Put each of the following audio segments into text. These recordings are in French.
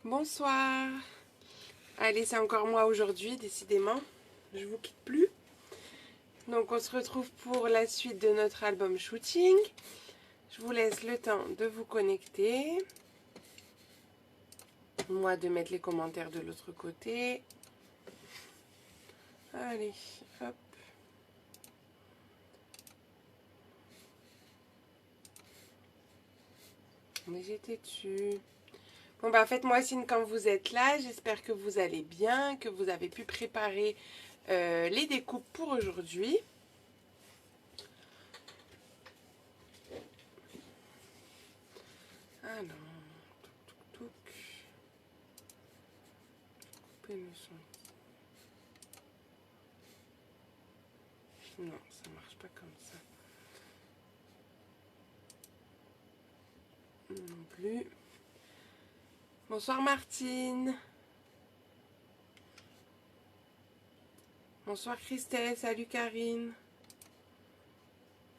Bonsoir. Allez, c'est encore moi aujourd'hui, décidément. Je vous quitte plus. Donc on se retrouve pour la suite de notre album shooting. Je vous laisse le temps de vous connecter. Moi de mettre les commentaires de l'autre côté. Allez, hop. Mais j'étais dessus. Bon bah faites-moi signe quand vous êtes là. J'espère que vous allez bien, que vous avez pu préparer les découpes pour aujourd'hui. Alors, touc, couper le son. Non, ça marche pas comme ça. Non plus. Bonsoir Martine. Bonsoir Christelle. Salut Karine.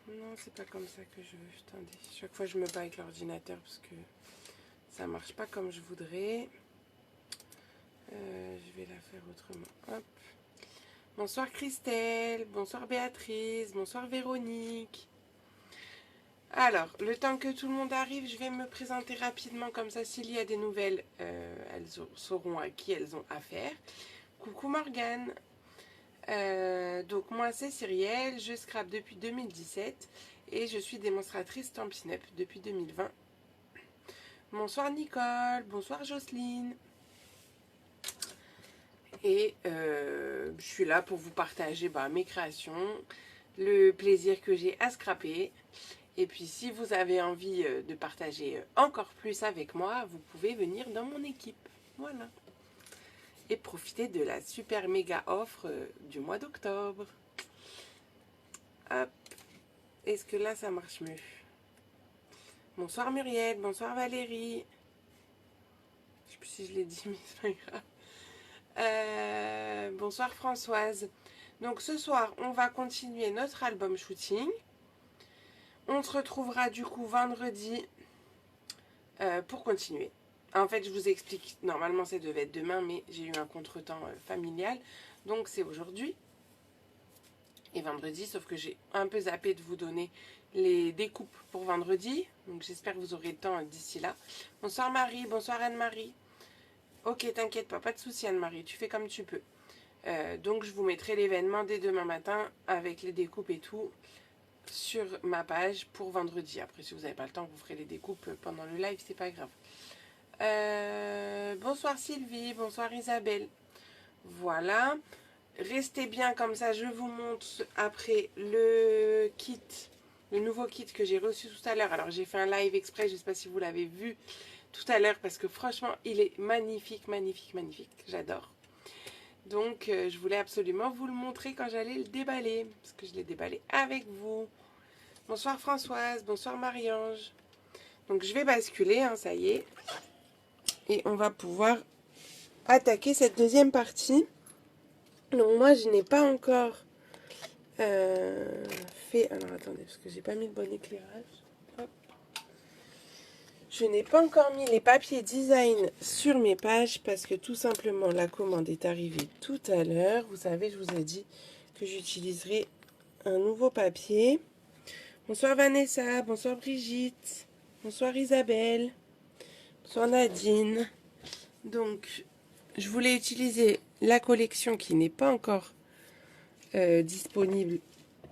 Non, c'est pas comme ça que je veux. Attendez, chaque fois je me bats avec l'ordinateur parce que ça marche pas comme je voudrais. Je vais la faire autrement. Hop. Bonsoir Christelle. Bonsoir Béatrice. Bonsoir Véronique. Alors, le temps que tout le monde arrive, je vais me présenter rapidement, comme ça s'il y a des nouvelles, elles sauront à qui elles ont affaire. Coucou Morgane. Donc moi c'est Cyrielle, je scrape depuis 2017 et je suis démonstratrice Stampin' Up depuis 2020. Bonsoir Nicole, bonsoir Jocelyne. Et je suis là pour vous partager mes créations, le plaisir que j'ai à scraper. Et puis si vous avez envie de partager encore plus avec moi, vous pouvez venir dans mon équipe. Voilà. Et profiter de la super méga offre du mois d'octobre. Hop. Est-ce que là ça marche mieux? Bonsoir Muriel, bonsoir Valérie. Je sais plus si je l'ai dit, mais c'est pas grave. Bonsoir Françoise. Donc ce soir, on va continuer notre album shooting. On se retrouvera du coup vendredi pour continuer. En fait, je vous explique, normalement ça devait être demain, mais j'ai eu un contretemps familial. Donc c'est aujourd'hui et vendredi, sauf que j'ai un peu zappé de vous donner les découpes pour vendredi. Donc j'espère que vous aurez le temps d'ici là. Bonsoir Marie, bonsoir Anne-Marie. Ok, t'inquiète pas de souci Anne-Marie, tu fais comme tu peux. Donc je vous mettrai l'événement dès demain matin avec les découpes et tout sur ma page pour vendredi. Après, si vous n'avez pas le temps, vous ferez les découpes pendant le live, c'est pas grave. Bonsoir Sylvie, bonsoir Isabelle. Voilà. Restez bien comme ça, je vous montre après le kit, le nouveau kit que j'ai reçu tout à l'heure. Alors j'ai fait un live exprès, je ne sais pas si vous l'avez vu tout à l'heure parce que franchement il est magnifique, magnifique, magnifique, j'adore. Donc je voulais absolument vous le montrer quand j'allais le déballer, parce que je l'ai déballé avec vous. Bonsoir Françoise, bonsoir Marie-Ange. Donc je vais basculer, hein, ça y est. Et on va pouvoir attaquer cette deuxième partie. Donc moi je n'ai pas encore fait... Alors attendez, parce que j'ai pas mis le bon éclairage. Hop. Je n'ai pas encore mis les papiers design sur mes pages parce que tout simplement la commande est arrivée tout à l'heure. Vous savez, je vous ai dit que j'utiliserai un nouveau papier. Bonsoir Vanessa, bonsoir Brigitte, bonsoir Isabelle, bonsoir Nadine. Donc, je voulais utiliser la collection qui n'est pas encore disponible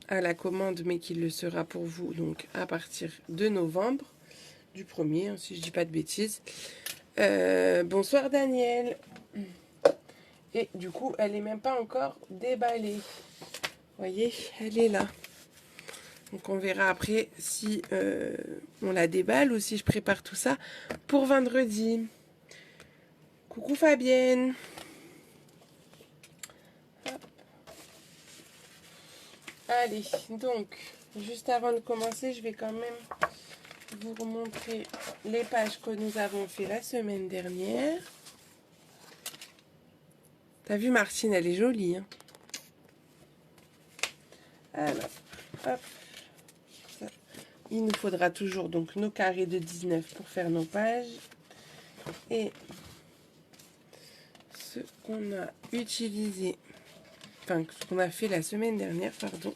à la commande, mais qui le sera pour vous donc à partir de novembre, du 1er, hein, si je dis pas de bêtises. Bonsoir Daniel. Et du coup, elle n'est même pas encore déballée. Vous voyez, elle est là. Donc on verra après si on la déballe ou si je prépare tout ça pour vendredi. Coucou Fabienne. Hop. Allez, donc, juste avant de commencer, je vais quand même vous remontrer les pages que nous avons fait la semaine dernière. T'as vu Martine, elle est jolie. Hein. Alors, hop. Ça. Il nous faudra toujours donc nos carrés de 19 pour faire nos pages. Et ce qu'on a utilisé, enfin ce qu'on a fait la semaine dernière, pardon.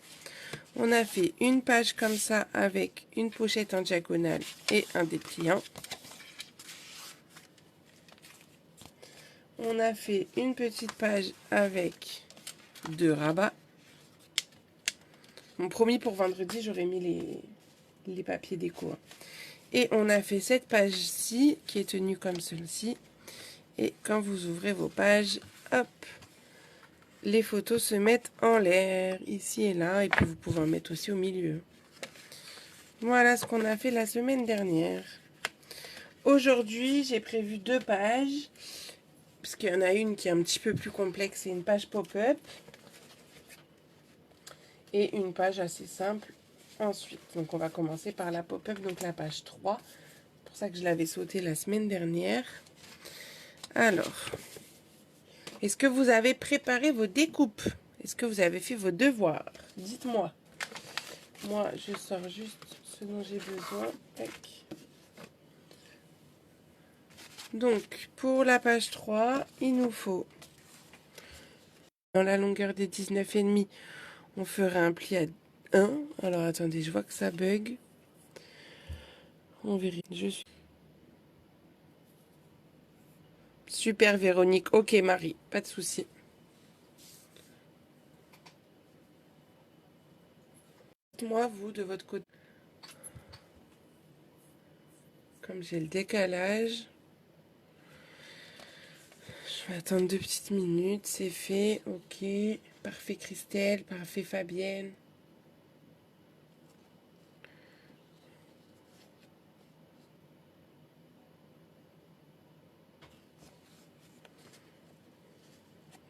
On a fait une page comme ça avec une pochette en diagonale et un dépliant. On a fait une petite page avec 2 rabats. Mon promis pour vendredi, j'aurais mis les papiers déco. Et on a fait cette page-ci qui est tenue comme celle-ci. Et quand vous ouvrez vos pages, hop, les photos se mettent en l'air, ici et là. Et puis vous pouvez en mettre aussi au milieu. Voilà ce qu'on a fait la semaine dernière. Aujourd'hui, j'ai prévu 2 pages. Parce qu'il y en a une qui est un petit peu plus complexe, c'est une page pop-up. Et une page assez simple ensuite. Donc on va commencer par la pop-up, donc la page 3. C'est pour ça que je l'avais sauté la semaine dernière. Alors, est-ce que vous avez préparé vos découpes? Est-ce que vous avez fait vos devoirs? Dites-moi. Moi, je sors juste ce dont j'ai besoin. Tac. Donc, pour la page 3, il nous faut, dans la longueur des 19,5, on fera un pli à 1. Alors, attendez, je vois que ça bug. On vérifie. Je suis... Super, Véronique. Ok, Marie, pas de souci. Dites-moi, vous, de votre côté. Comme j'ai le décalage, je vais attendre 2 petites minutes. C'est fait. Ok. Parfait, Christelle. Parfait, Fabienne.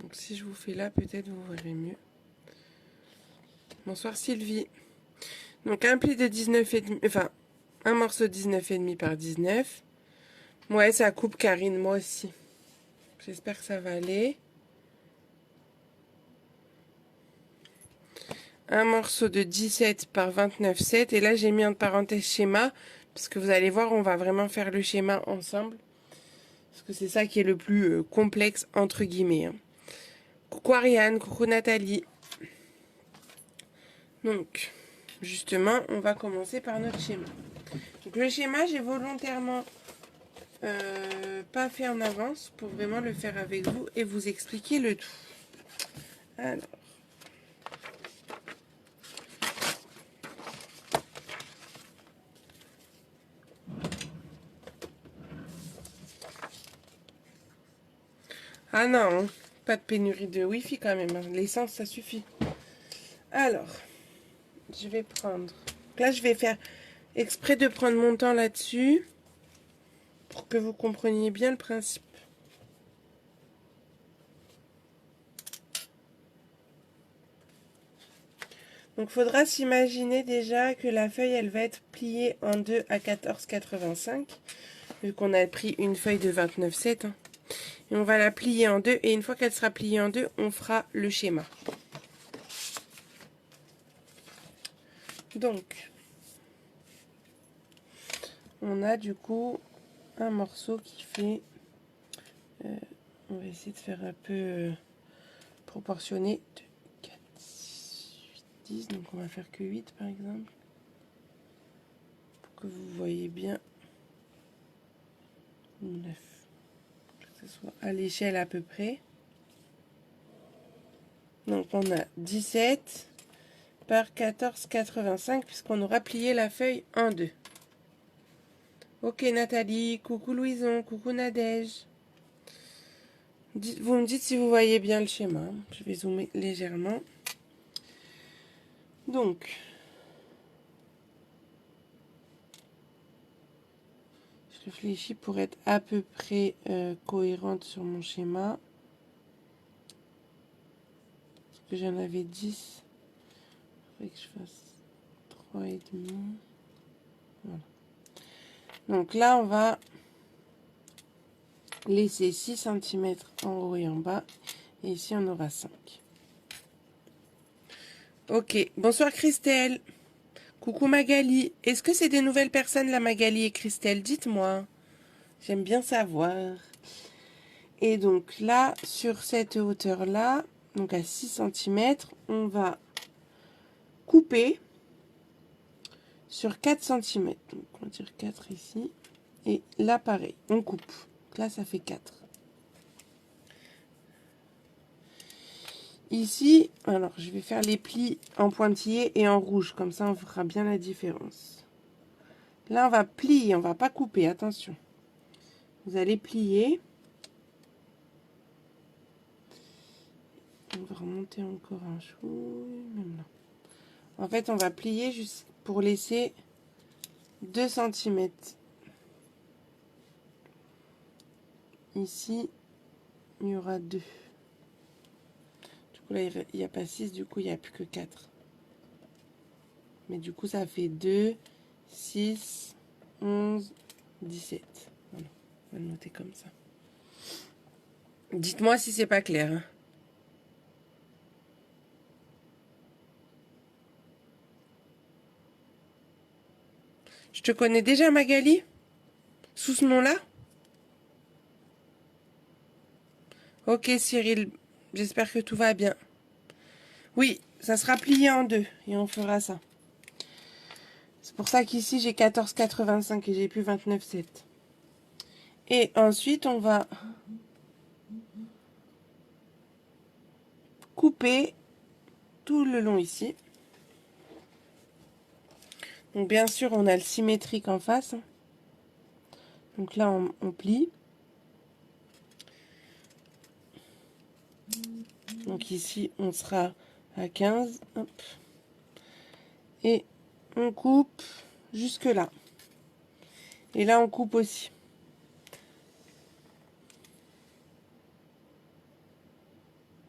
Donc, si je vous fais là, peut-être vous verrez mieux. Bonsoir, Sylvie. Donc, un pli de 19,5. Enfin, un morceau de 19,5 par 19. Ouais, ça coupe, Karine, moi aussi. J'espère que ça va aller. Un morceau de 17 par 29,7. Et là, j'ai mis entre parenthèses schéma. Parce que vous allez voir, on va vraiment faire le schéma ensemble. Parce que c'est ça qui est le plus complexe, entre guillemets. Coucou Ariane, coucou Nathalie. Donc, justement, on va commencer par notre schéma. Donc, le schéma, j'ai volontairement pas fait en avance pour vraiment le faire avec vous et vous expliquer le tout. Alors. Ah non, pas de pénurie de Wi-Fi quand même. L'essence, ça suffit. Alors, je vais prendre... Là, je vais faire exprès de prendre mon temps là-dessus pour que vous compreniez bien le principe. Donc, il faudra s'imaginer déjà que la feuille, elle va être pliée en deux à 14,85. Vu qu'on a pris une feuille de 29,7. Hein. Et on va la plier en deux. Et une fois qu'elle sera pliée en deux, on fera le schéma. Donc, on a du coup un morceau qui fait... on va essayer de faire un peu proportionné. 2, 4, 8, 10. Donc, on va faire que 8 par exemple. Pour que vous voyez bien. 9. Que ce soit à l'échelle à peu près. Donc, on a 17 par 14,85 puisqu'on aura plié la feuille en deux. Ok Nathalie, coucou Louison, coucou Nadège. Vous me dites si vous voyez bien le schéma. Je vais zoomer légèrement. Donc, je réfléchis pour être à peu près cohérente sur mon schéma. Parce que j'en avais 10. Il faudrait que je fasse 3,5. Voilà. Donc là, on va laisser 6 cm en haut et en bas. Et ici, on aura 5. Ok. Bonsoir Christelle. Coucou Magali. Est-ce que c'est des nouvelles personnes, la Magali et Christelle? Dites-moi. J'aime bien savoir. Et donc là, sur cette hauteur-là, donc à 6 cm, on va couper sur 4 cm. Donc on va dire 4 ici. Et là, pareil, on coupe. Donc là, ça fait 4. Ici, alors je vais faire les plis en pointillé et en rouge. Comme ça, on fera bien la différence. Là, on va plier, on va pas couper, attention. Vous allez plier. On va remonter encore un chou, même là. En fait, on va plier juste pour laisser 2 cm. Ici, il y aura 2. Du coup, là, il n'y a pas 6, du coup, il n'y a plus que 4. Mais du coup, ça fait 2, 6, 11, 17. Voilà, on va le noter comme ça. Dites-moi si c'est pas clair. Hein. Je te connais déjà, Magali? Sous ce nom-là? Ok, Cyril. J'espère que tout va bien. Oui, ça sera plié en 2 et on fera ça. C'est pour ça qu'ici, j'ai 14,85 et j'ai plus 29,7. Et ensuite, on va couper tout le long ici. Donc bien sûr, on a le symétrique en face. Donc là, on plie. Donc ici, on sera à 15. Hop. Et on coupe jusque là. Et là, on coupe aussi.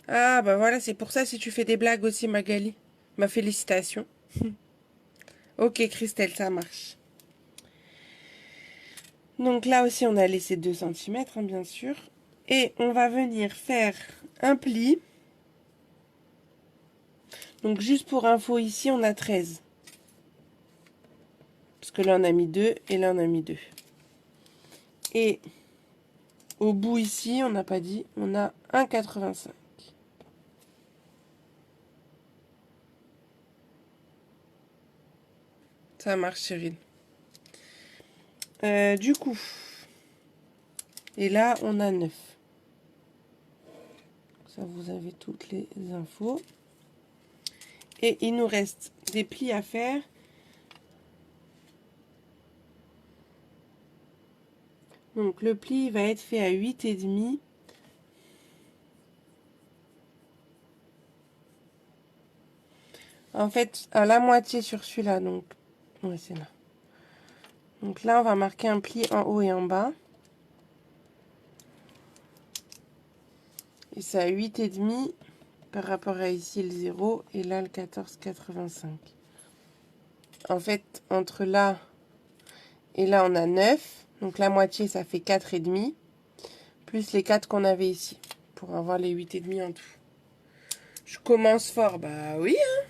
Ah, bah voilà, c'est pour ça si tu fais des blagues aussi, Magali. Ma félicitation. Ok, Christelle, ça marche. Donc là aussi, on a laissé 2 cm, hein, bien sûr. Et on va venir faire un pli. Donc juste pour info, ici, on a 13. Parce que là, on a mis 2 et là, on a mis 2. Et au bout ici, on n'a pas dit, on a 1,85. Ça marche, Cyril. Du coup, et là, on a 9. Ça, vous avez toutes les infos. Et il nous reste des plis à faire. Donc, le pli va être fait à 8,5. En fait, à la moitié sur celui-là. Donc, ouais, c'est là. Donc là, on va marquer un pli en haut et en bas. Et c'est à 8,5 par rapport à ici le 0 et là le 14,85. En fait, entre là et là, on a 9. Donc la moitié, ça fait 4,5. Plus les 4 qu'on avait ici. Pour avoir les 8,5 en tout. Je commence fort. Bah oui. Hein.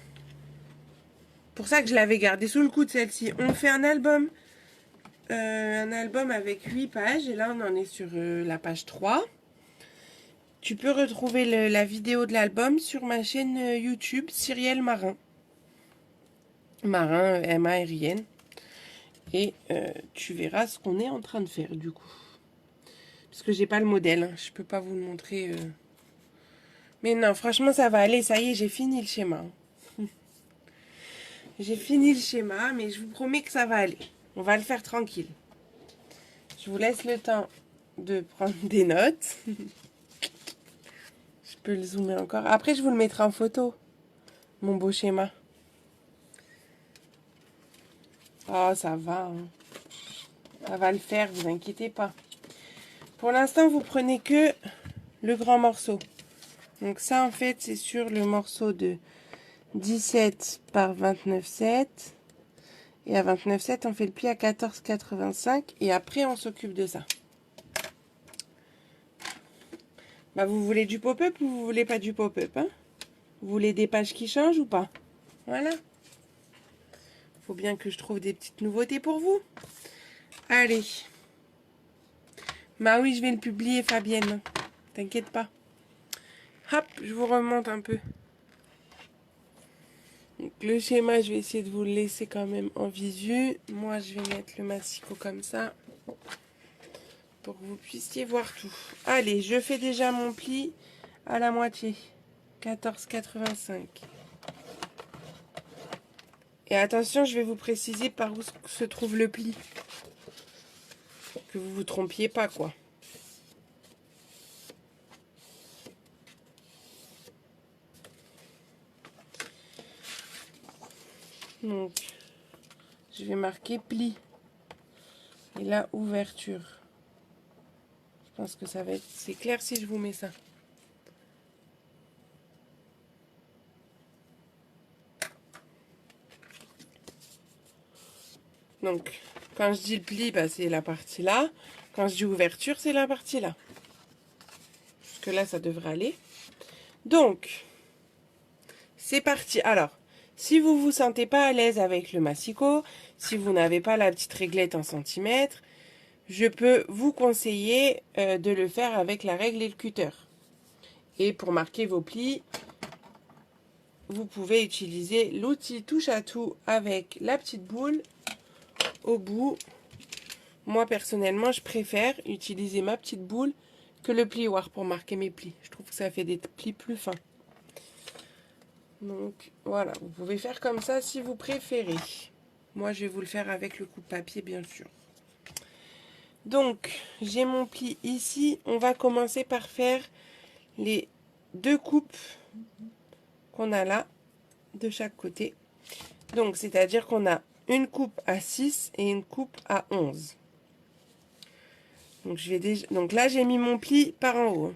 Pour ça que je l'avais gardé sous le coude celle-ci. On fait un album. Un album avec 8 pages. Et là, on en est sur la page 3. Tu peux retrouver la vidéo de l'album sur ma chaîne YouTube Cyrielle Marin. Marin, M-A-R-I-N. Et tu verras ce qu'on est en train de faire du coup. Parce que j'ai pas le modèle. Hein. Je peux pas vous le montrer. Mais non, franchement, ça va aller. Ça y est, j'ai fini le schéma. J'ai fini le schéma, mais je vous promets que ça va aller. On va le faire tranquille. Je vous laisse le temps de prendre des notes. Je peux le zoomer encore. Après, je vous le mettrai en photo. Mon beau schéma. Oh, ça va. Hein. Ça va le faire, vous inquiétez pas. Pour l'instant, vous prenez que le grand morceau. Donc ça, en fait, c'est sur le morceau de 17 par 29,7. Et à 29,7, on fait le pli à 14,85. Et après, on s'occupe de ça. Bah, vous voulez du pop-up ou vous voulez pas du pop-up, hein? Vous voulez des pages qui changent ou pas? Voilà. Faut bien que je trouve des petites nouveautés pour vous. Allez. Bah oui, je vais le publier, Fabienne. t'inquiète pas. Hop, je vous remonte un peu. Donc, le schéma, je vais essayer de vous le laisser quand même en visu. Moi, je vais mettre le massicot comme ça pour que vous puissiez voir tout. Allez, je fais déjà mon pli à la moitié. 14,85. Et attention, je vais vous préciser par où se trouve le pli. Que vous vous trompiez pas, quoi. Donc, je vais marquer pli. Et là, ouverture. Je pense que ça va être... C'est clair si je vous mets ça. Donc, quand je dis pli, bah, c'est la partie là. Quand je dis ouverture, c'est la partie là. Jusque là, ça devrait aller. Donc, c'est parti. Alors, si vous vous sentez pas à l'aise avec le massicot, si vous n'avez pas la petite réglette en centimètres, je peux vous conseiller de le faire avec la règle et le cutter. Et pour marquer vos plis, vous pouvez utiliser l'outil touche à tout avec la petite boule au bout. Moi, personnellement, je préfère utiliser ma petite boule que le plioir pour marquer mes plis. Je trouve que ça fait des plis plus fins. Donc, voilà. Vous pouvez faire comme ça si vous préférez. Moi, je vais vous le faire avec le coupe-papier, bien sûr. Donc, j'ai mon pli ici. On va commencer par faire les 2 coupes qu'on a là, de chaque côté. Donc, c'est-à-dire qu'on a une coupe à 6 et une coupe à 11. Donc là, j'ai mis mon pli par en haut.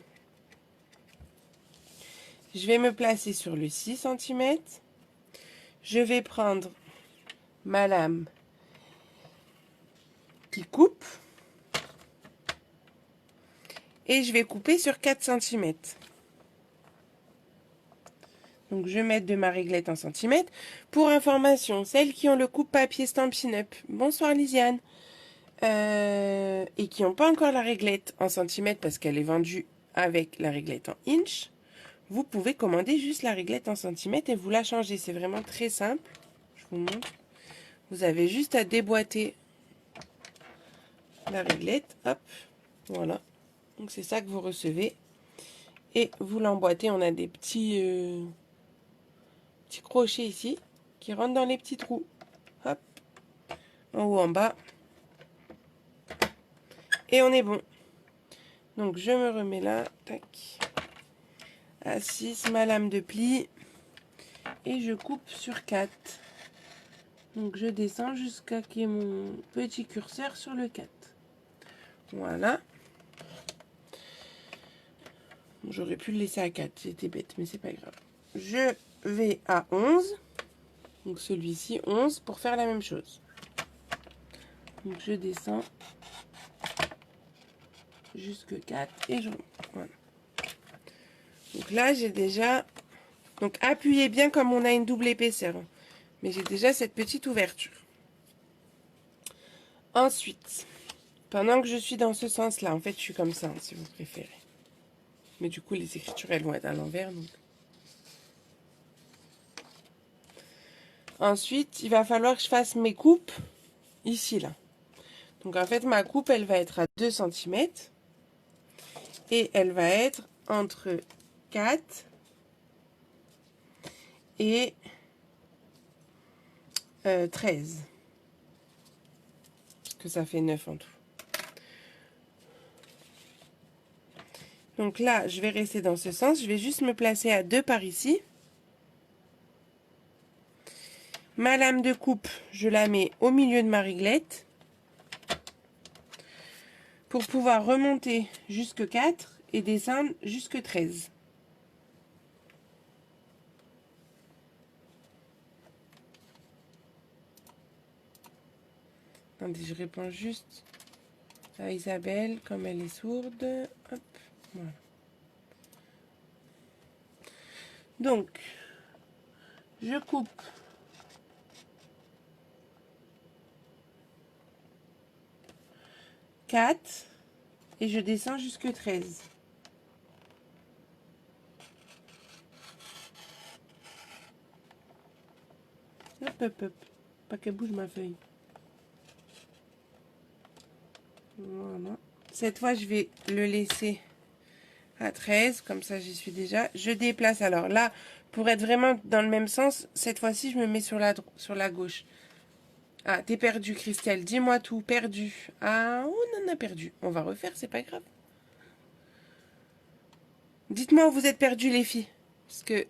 Je vais me placer sur le 6 cm. Je vais prendre ma lame qui coupe. Et je vais couper sur 4 cm. Donc je vais mettre de ma réglette en centimètres. Pour information, celles qui ont le coupe-papier Stampin' Up, bonsoir Lisiane, et qui n'ont pas encore la réglette en centimètres parce qu'elle est vendue avec la réglette en inch, vous pouvez commander juste la réglette en centimètres et vous la changez. C'est vraiment très simple. Je vous montre. Vous avez juste à déboîter la réglette. Hop, voilà. Donc c'est ça que vous recevez. Et vous l'emboîtez. On a des petits crochets ici qui rentrent dans les petits trous. Hop, en haut, en bas. Et on est bon. Donc je me remets là. Tac. À 6, ma lame de pli. Et je coupe sur 4. Donc je descends jusqu'à qu'il y ait mon petit curseur sur le 4. Voilà. J'aurais pu le laisser à 4, j'étais bête, mais c'est pas grave. Je vais à 11. Donc celui-ci, 11, pour faire la même chose. Donc je descends jusque 4 et je remonte. Voilà. Donc là, j'ai déjà... Donc appuyez bien comme on a une double épaisseur. Mais j'ai déjà cette petite ouverture. Ensuite, pendant que je suis dans ce sens-là, en fait, je suis comme ça, hein, si vous préférez. Mais du coup, les écritures, elles vont être à l'envers. Donc. Ensuite, il va falloir que je fasse mes coupes ici, là. Donc, en fait, ma coupe, elle va être à 2 cm. Et elle va être entre 4 et 13. Parce que ça fait 9 en tout. Donc là, je vais rester dans ce sens. Je vais juste me placer à 2 par ici. Ma lame de coupe, je la mets au milieu de ma réglette. Pour pouvoir remonter jusque 4 et descendre jusque 13. Attendez, je réponds juste à Isabelle, comme elle est sourde. Hop, voilà. Donc, je coupe quatre et je descends jusque 13. hop. Pas qu'elle bouge ma feuille. Voilà. Cette fois, je vais le laisser à 13. Comme ça, j'y suis déjà. Je déplace. Alors là, pour être vraiment dans le même sens, cette fois-ci, je me mets sur la gauche. Ah, t'es perdu, Christelle. Dis-moi tout. Perdu. Ah, on en a perdu. On va refaire, c'est pas grave. Dites-moi où vous êtes perdu, les filles. Parce que,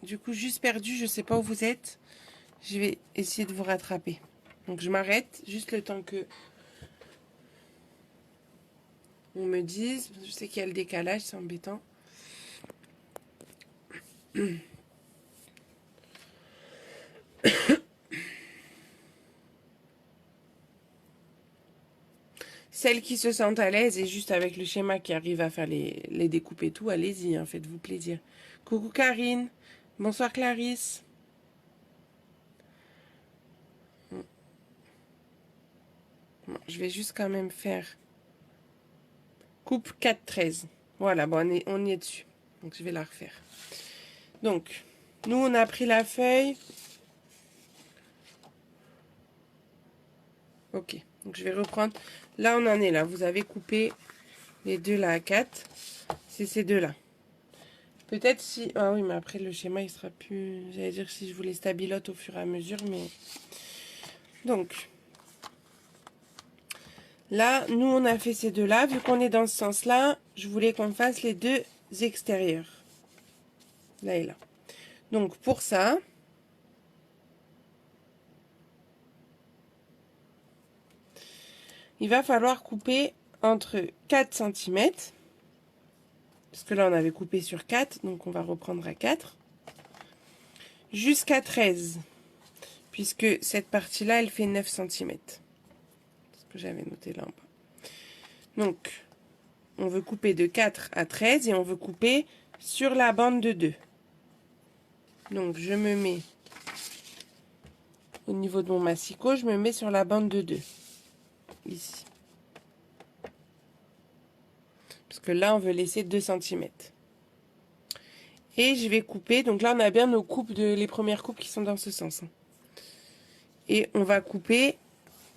du coup, juste perdu, je sais pas où vous êtes. Je vais essayer de vous rattraper. Donc, je m'arrête. Juste le temps que on me dise. Je sais qu'il y a le décalage, c'est embêtant. Celles qui se sentent à l'aise et juste avec le schéma qui arrive à faire les découpes et tout, allez-y, hein, faites-vous plaisir. Coucou Karine. Bonsoir Clarisse. Bon, je vais juste quand même faire coupe 4-13. Voilà, bon, on y est dessus. Donc je vais la refaire. Donc, nous on a pris la feuille. Ok, donc je vais reprendre. Là on en est là. Vous avez coupé les deux là à 4. C'est ces deux là. Peut-être si... Ah oui, mais après le schéma il sera plus... J'allais dire si je voulais stabilote au fur et à mesure, mais... Donc... Là, nous, on a fait ces deux-là. Vu qu'on est dans ce sens-là, je voulais qu'on fasse les deux extérieurs. Là et là. Donc, pour ça, il va falloir couper entre 4 cm. Parce que là, on avait coupé sur 4. Donc, on va reprendre à 4. Jusqu'à 13. Puisque cette partie-là, elle fait 9 cm. C'est ce que j'avais noté là en bas. Donc, on veut couper de 4 à 13 et on veut couper sur la bande de 2. Donc, je me mets au niveau de mon massicot, je me mets sur la bande de 2. Ici. Parce que là, on veut laisser 2 cm. Et je vais couper. Donc là, on a bien nos coupes, les premières coupes qui sont dans ce sens. Et on va couper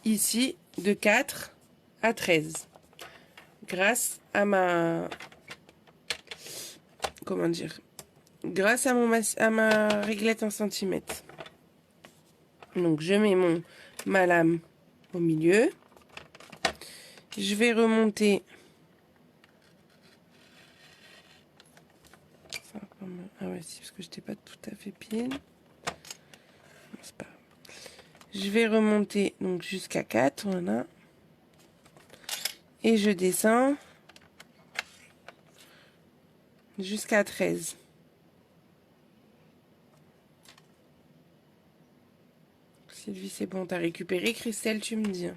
ici de 4 à 13. Grâce à ma... Comment dire? Grâce à, à ma réglette en centimètres. Donc, je mets ma lame au milieu. Je vais remonter... Ah ouais, si, parce que je n'étais pas tout à fait pile. C'est pas grave. Je vais remonter donc jusqu'à 4, voilà. Et je descends jusqu'à 13. Sylvie, c'est bon, t'as récupéré. Christelle, tu me dis.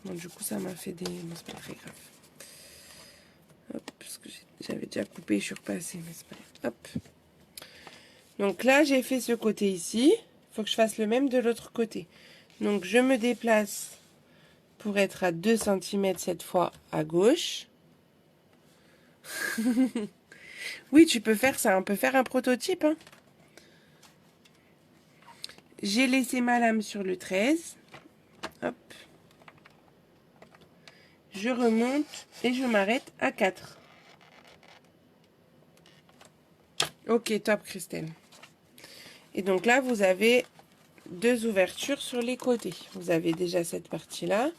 Bon, du coup, ça m'a fait des... Non, c'est pas très grave. Hop, parce que j'avais déjà coupé, je suis repassée, mais c'est pas grave. Hop. Donc là, j'ai fait ce côté ici. Il faut que je fasse le même de l'autre côté. Donc, je me déplace pour être à 2 cm cette fois à gauche. Oui, tu peux faire ça. On peut faire un prototype. Hein. J'ai laissé ma lame sur le 13. Hop. Je remonte et je m'arrête à 4. Ok, top, Christelle. Et donc là, vous avez 2 ouvertures sur les côtés. Vous avez déjà cette partie-là,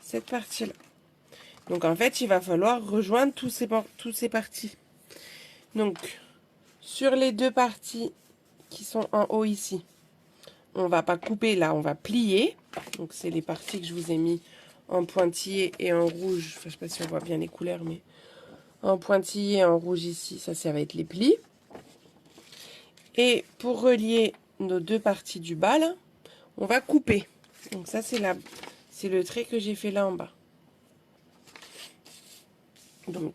cette partie-là. Donc en fait, il va falloir rejoindre toutes ces parties. Donc, sur les 2 parties qui sont en haut ici, on va pas couper là, on va plier. Donc c'est les parties que je vous ai mis en pointillé et en rouge. Enfin, je sais pas si on voit bien les couleurs, mais en pointillé et en rouge ici, ça va être les plis. Et pour relier nos 2 parties du bas, là, on va couper. Donc ça, c'est le trait que j'ai fait là en bas. Donc,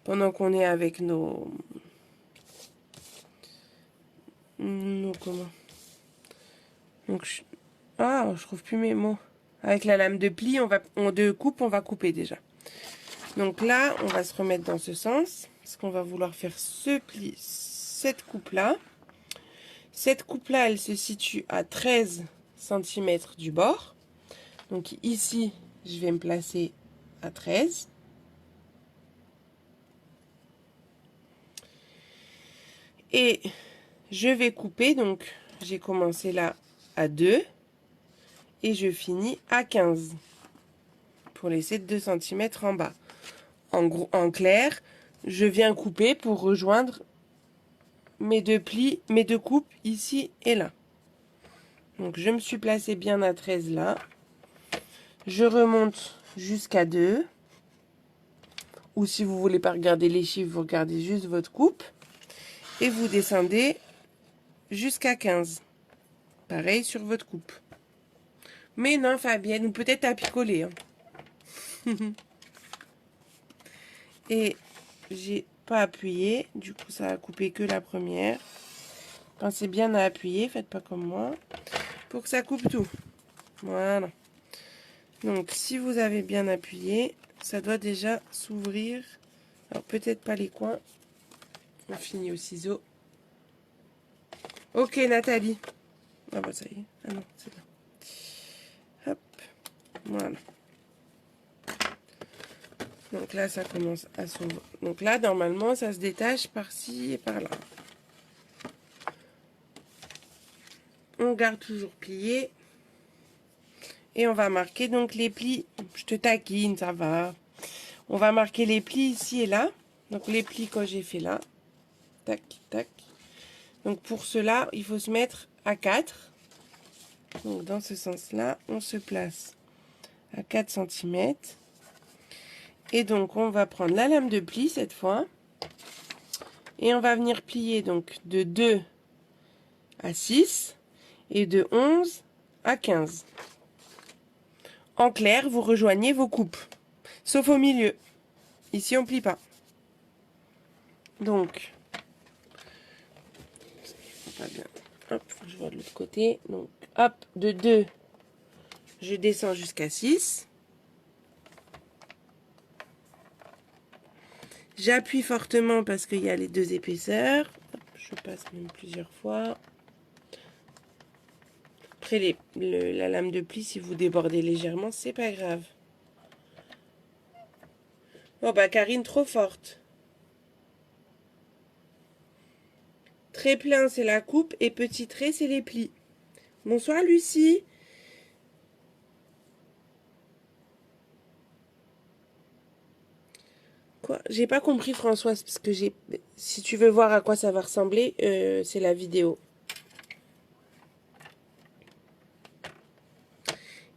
pendant qu'on est avec nos comment? Donc, je trouve plus mes mots. Avec la lame de pli, de coupe, on va couper déjà. Donc là, on va se remettre dans ce sens. Parce qu'on va vouloir faire ce pli, cette coupe-là. Cette coupe-là, elle se situe à 13 cm du bord. Donc ici, je vais me placer à 13. Et je vais couper, donc j'ai commencé là à 2 et je finis à 15 pour laisser 2 cm en bas. En clair, je viens couper pour rejoindre mes deux plis, mes deux coupes ici et là. Donc je me suis placée bien à 13 là. Je remonte jusqu'à 2. Ou si vous voulez pas regarder les chiffres, vous regardez juste votre coupe. Et vous descendez jusqu'à 15. Pareil sur votre coupe. Mais non, Fabienne, ou peut-être à picoler. Hein. Et j'ai pas appuyé. Du coup, ça a coupé que la première. Pensez bien à appuyer, faites pas comme moi. Pour que ça coupe tout. Voilà. Donc, si vous avez bien appuyé, ça doit déjà s'ouvrir. Alors, peut-être pas les coins. On finit au ciseau. Ok, Nathalie. Ah bah ça y est. Ah non, c'est là. Hop. Voilà. Donc là, ça commence à s'ouvrir. Donc là, normalement, ça se détache par-ci et par-là. On garde toujours plié. Et on va marquer donc les plis. Je te taquine, ça va. On va marquer les plis ici et là. Donc les plis que j'ai fait là. Tac, tac. Donc pour cela, il faut se mettre à 4. Donc dans ce sens-là, on se place à 4 cm. Et donc on va prendre la lame de pli cette fois. Et on va venir plier donc de 2 à 6 et de 11 à 15. En clair, vous rejoignez vos coupes. Sauf au milieu. Ici, on ne plie pas. Donc, pas bien. Hop, je vois de l'autre côté. Donc, hop, de 2, je descends jusqu'à 6. J'appuie fortement parce qu'il y a les deux épaisseurs. Hop, je passe même plusieurs fois. Après, la lame de pli, si vous débordez légèrement, c'est pas grave. Oh bah, Karine, trop forte. Trait plein, c'est la coupe, et petit trait, c'est les plis. Bonsoir, Lucie. Quoi? J'ai pas compris, Françoise, parce que si tu veux voir à quoi ça va ressembler, c'est la vidéo.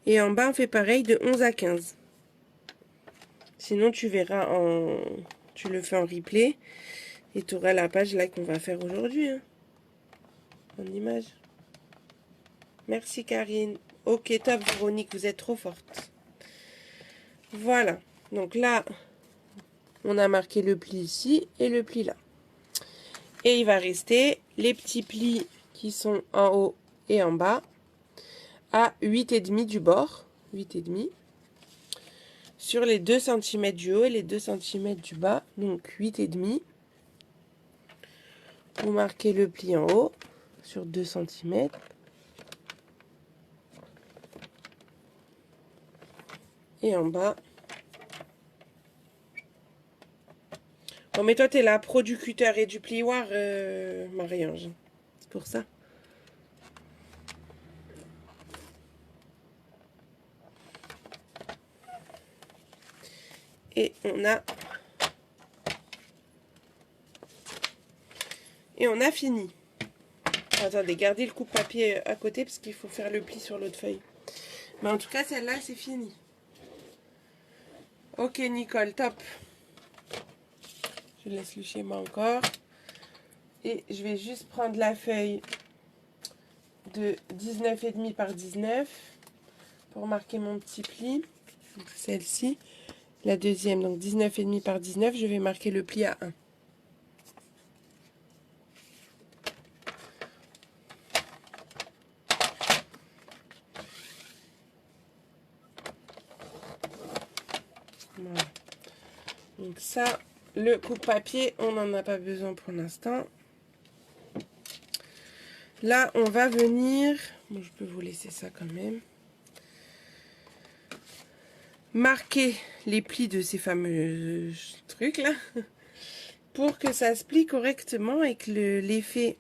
Et en bas, on fait pareil de 11 à 15. Sinon, tu verras tu le fais en replay. Et tu auras la page là qu'on va faire aujourd'hui. Hein, en image. Merci, Karine. Ok, top, Véronique, vous êtes trop forte. Voilà. Donc là, on a marqué le pli ici et le pli là. Et il va rester les petits plis qui sont en haut et en bas à 8,5 du bord. 8,5. Sur les 2 cm du haut et les 2 cm du bas. Donc 8,5. Vous marquez le pli en haut sur 2 cm. Et en bas. Bon, mais toi, t'es la pro du cutter et du plioir, Marie-Ange. C'est pour ça. Et on a fini. Attendez, gardez le coupe-papier à côté parce qu'il faut faire le pli sur l'autre feuille. Mais en tout cas, celle-là, c'est fini. Ok, Nicole, top. Je laisse le schéma encore. Et je vais juste prendre la feuille de 19,5 par 19 pour marquer mon petit pli. Celle-ci. La deuxième, donc 19,5 par 19, je vais marquer le pli à 1. Voilà. Donc ça, le coupe-papier, on n'en a pas besoin pour l'instant. Là, on va venir... Bon, je peux vous laisser ça quand même. Marquer les plis de ces fameux trucs là. Pour que ça se plie correctement et que l'effet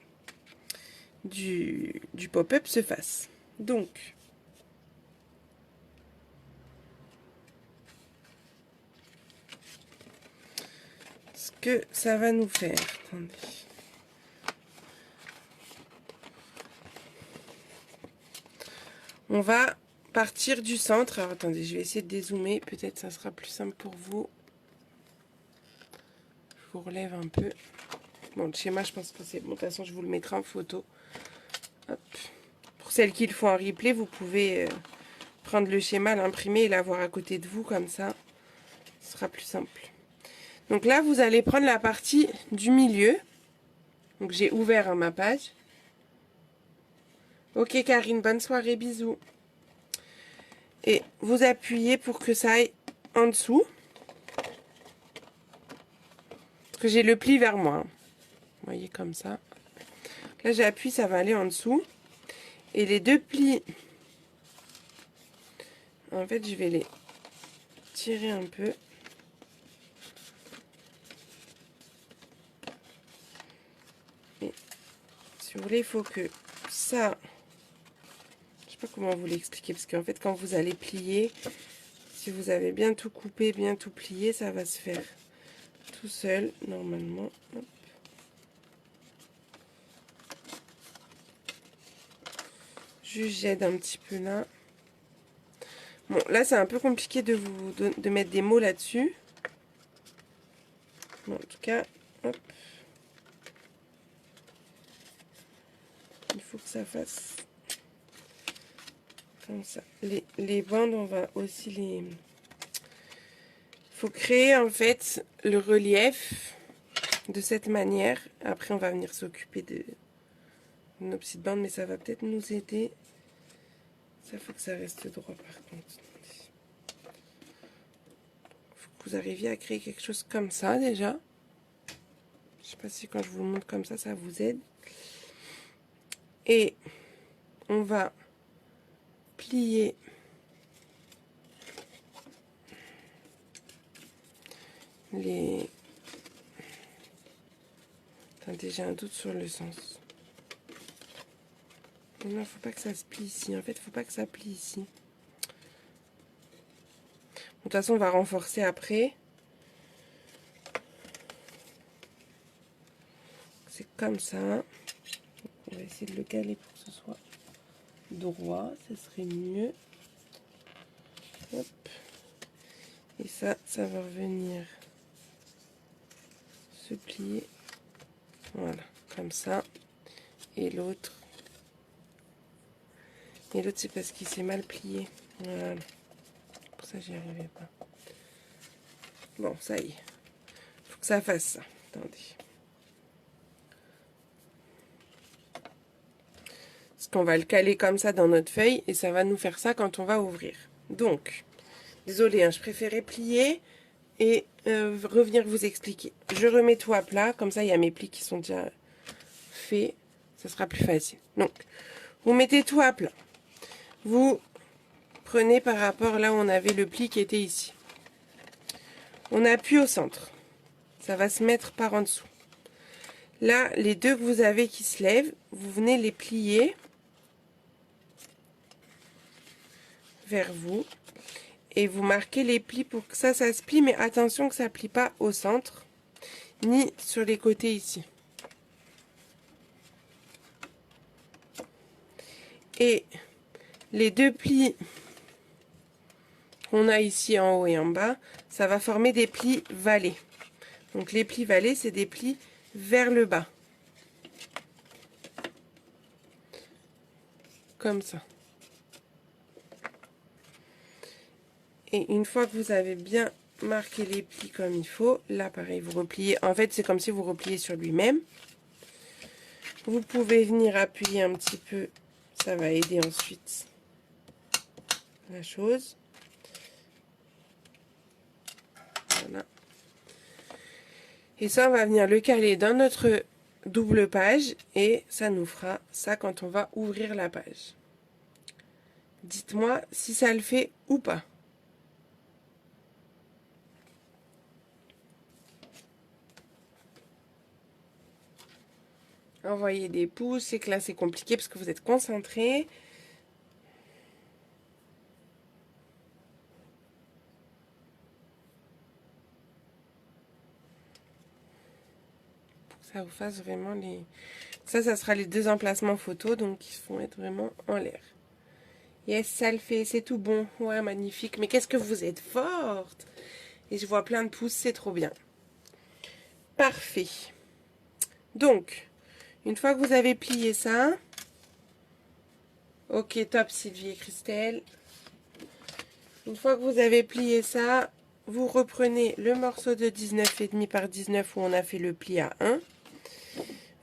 du pop-up se fasse. Donc... ce que ça va nous faire. Attendez. On va partir du centre. Alors attendez, je vais essayer de dézoomer. Peut-être ça sera plus simple pour vous. Je vous relève un peu. Bon, le schéma, je pense que c'est bon. De toute façon, je vous le mettrai en photo. Hop. Pour celles qui le font en replay, vous pouvez prendre le schéma, l'imprimer et l'avoir à côté de vous. Comme ça, ce sera plus simple. Donc là, vous allez prendre la partie du milieu. Donc j'ai ouvert ma page. Ok Karine, bonne soirée, bisous. Et vous appuyez pour que ça aille en dessous. Parce que j'ai le pli vers moi. Vous voyez comme ça. Là j'appuie, ça va aller en dessous. Et les deux plis, en fait je vais les tirer un peu. Et si vous voulez, il faut que ça... Je sais pas comment vous l'expliquer. Parce qu'en fait quand vous allez plier, si vous avez bien tout coupé, bien tout plié, ça va se faire tout seul normalement. Hop. Juste j'aide un petit peu là. Bon, là c'est un peu compliqué de mettre des mots là-dessus. Bon, en tout cas, hop. Il faut que ça fasse comme ça. Les bandes, on va aussi les... Il faut créer en fait le relief de cette manière. Après, on va venir s'occuper de nos petites bandes, mais ça va peut-être nous aider. Ça, faut que ça reste droit par contre. Faut que vous arriviez à créer quelque chose comme ça déjà. Je sais pas si quand je vous le montre comme ça vous aide. Et on va plier les... Attendez, j'ai un doute sur le sens. Non, faut pas que ça se plie ici. En fait, faut pas que ça plie ici. Bon, de toute façon, on va renforcer après. C'est comme ça. On va essayer de le caler pour que ce soit droit. Ce serait mieux. Hop. Et ça va revenir se plier. Voilà, comme ça. Et l'autre. Et l'autre, c'est parce qu'il s'est mal plié. Voilà. Pour ça, j'y arrivais pas. Bon, ça y est. Faut que ça fasse ça. Attendez. Parce qu'on va le caler comme ça dans notre feuille. Et ça va nous faire ça quand on va ouvrir. Donc, désolée, hein, je préférais plier et revenir vous expliquer. Je remets tout à plat. Comme ça, il y a mes plis qui sont déjà faits. Ça sera plus facile. Donc, vous mettez tout à plat. Vous prenez par rapport là où on avait le pli qui était ici. On appuie au centre. Ça va se mettre par en dessous. Là, les deux que vous avez qui se lèvent, vous venez les plier vers vous. Et vous marquez les plis pour que ça se plie. Mais attention que ça ne plie pas au centre, ni sur les côtés ici. Et les deux plis qu'on a ici en haut et en bas, ça va former des plis vallés. Donc les plis vallés, c'est des plis vers le bas. Comme ça. Et une fois que vous avez bien marqué les plis comme il faut, là pareil, vous repliez. En fait, c'est comme si vous repliez sur lui-même. Vous pouvez venir appuyer un petit peu. Ça va aider ensuite la chose. Voilà. Et ça, on va venir le caler dans notre double page et ça nous fera ça quand on va ouvrir la page. Dites-moi si ça le fait ou pas. Envoyez des pouces, c'est que là c'est compliqué parce que vous êtes concentrés. Pour que ça vous fasse vraiment les... Ça sera les 2 emplacements photos, donc ils vont être vraiment en l'air. Yes, ça le fait, c'est tout bon. Ouais, magnifique. Mais qu'est-ce que vous êtes forte! Et je vois plein de pouces, c'est trop bien. Parfait. Donc, une fois que vous avez plié ça... Ok, top Sylvie et Christelle. Une fois que vous avez plié ça, vous reprenez le morceau de 19,5 par 19 où on a fait le pli à 1.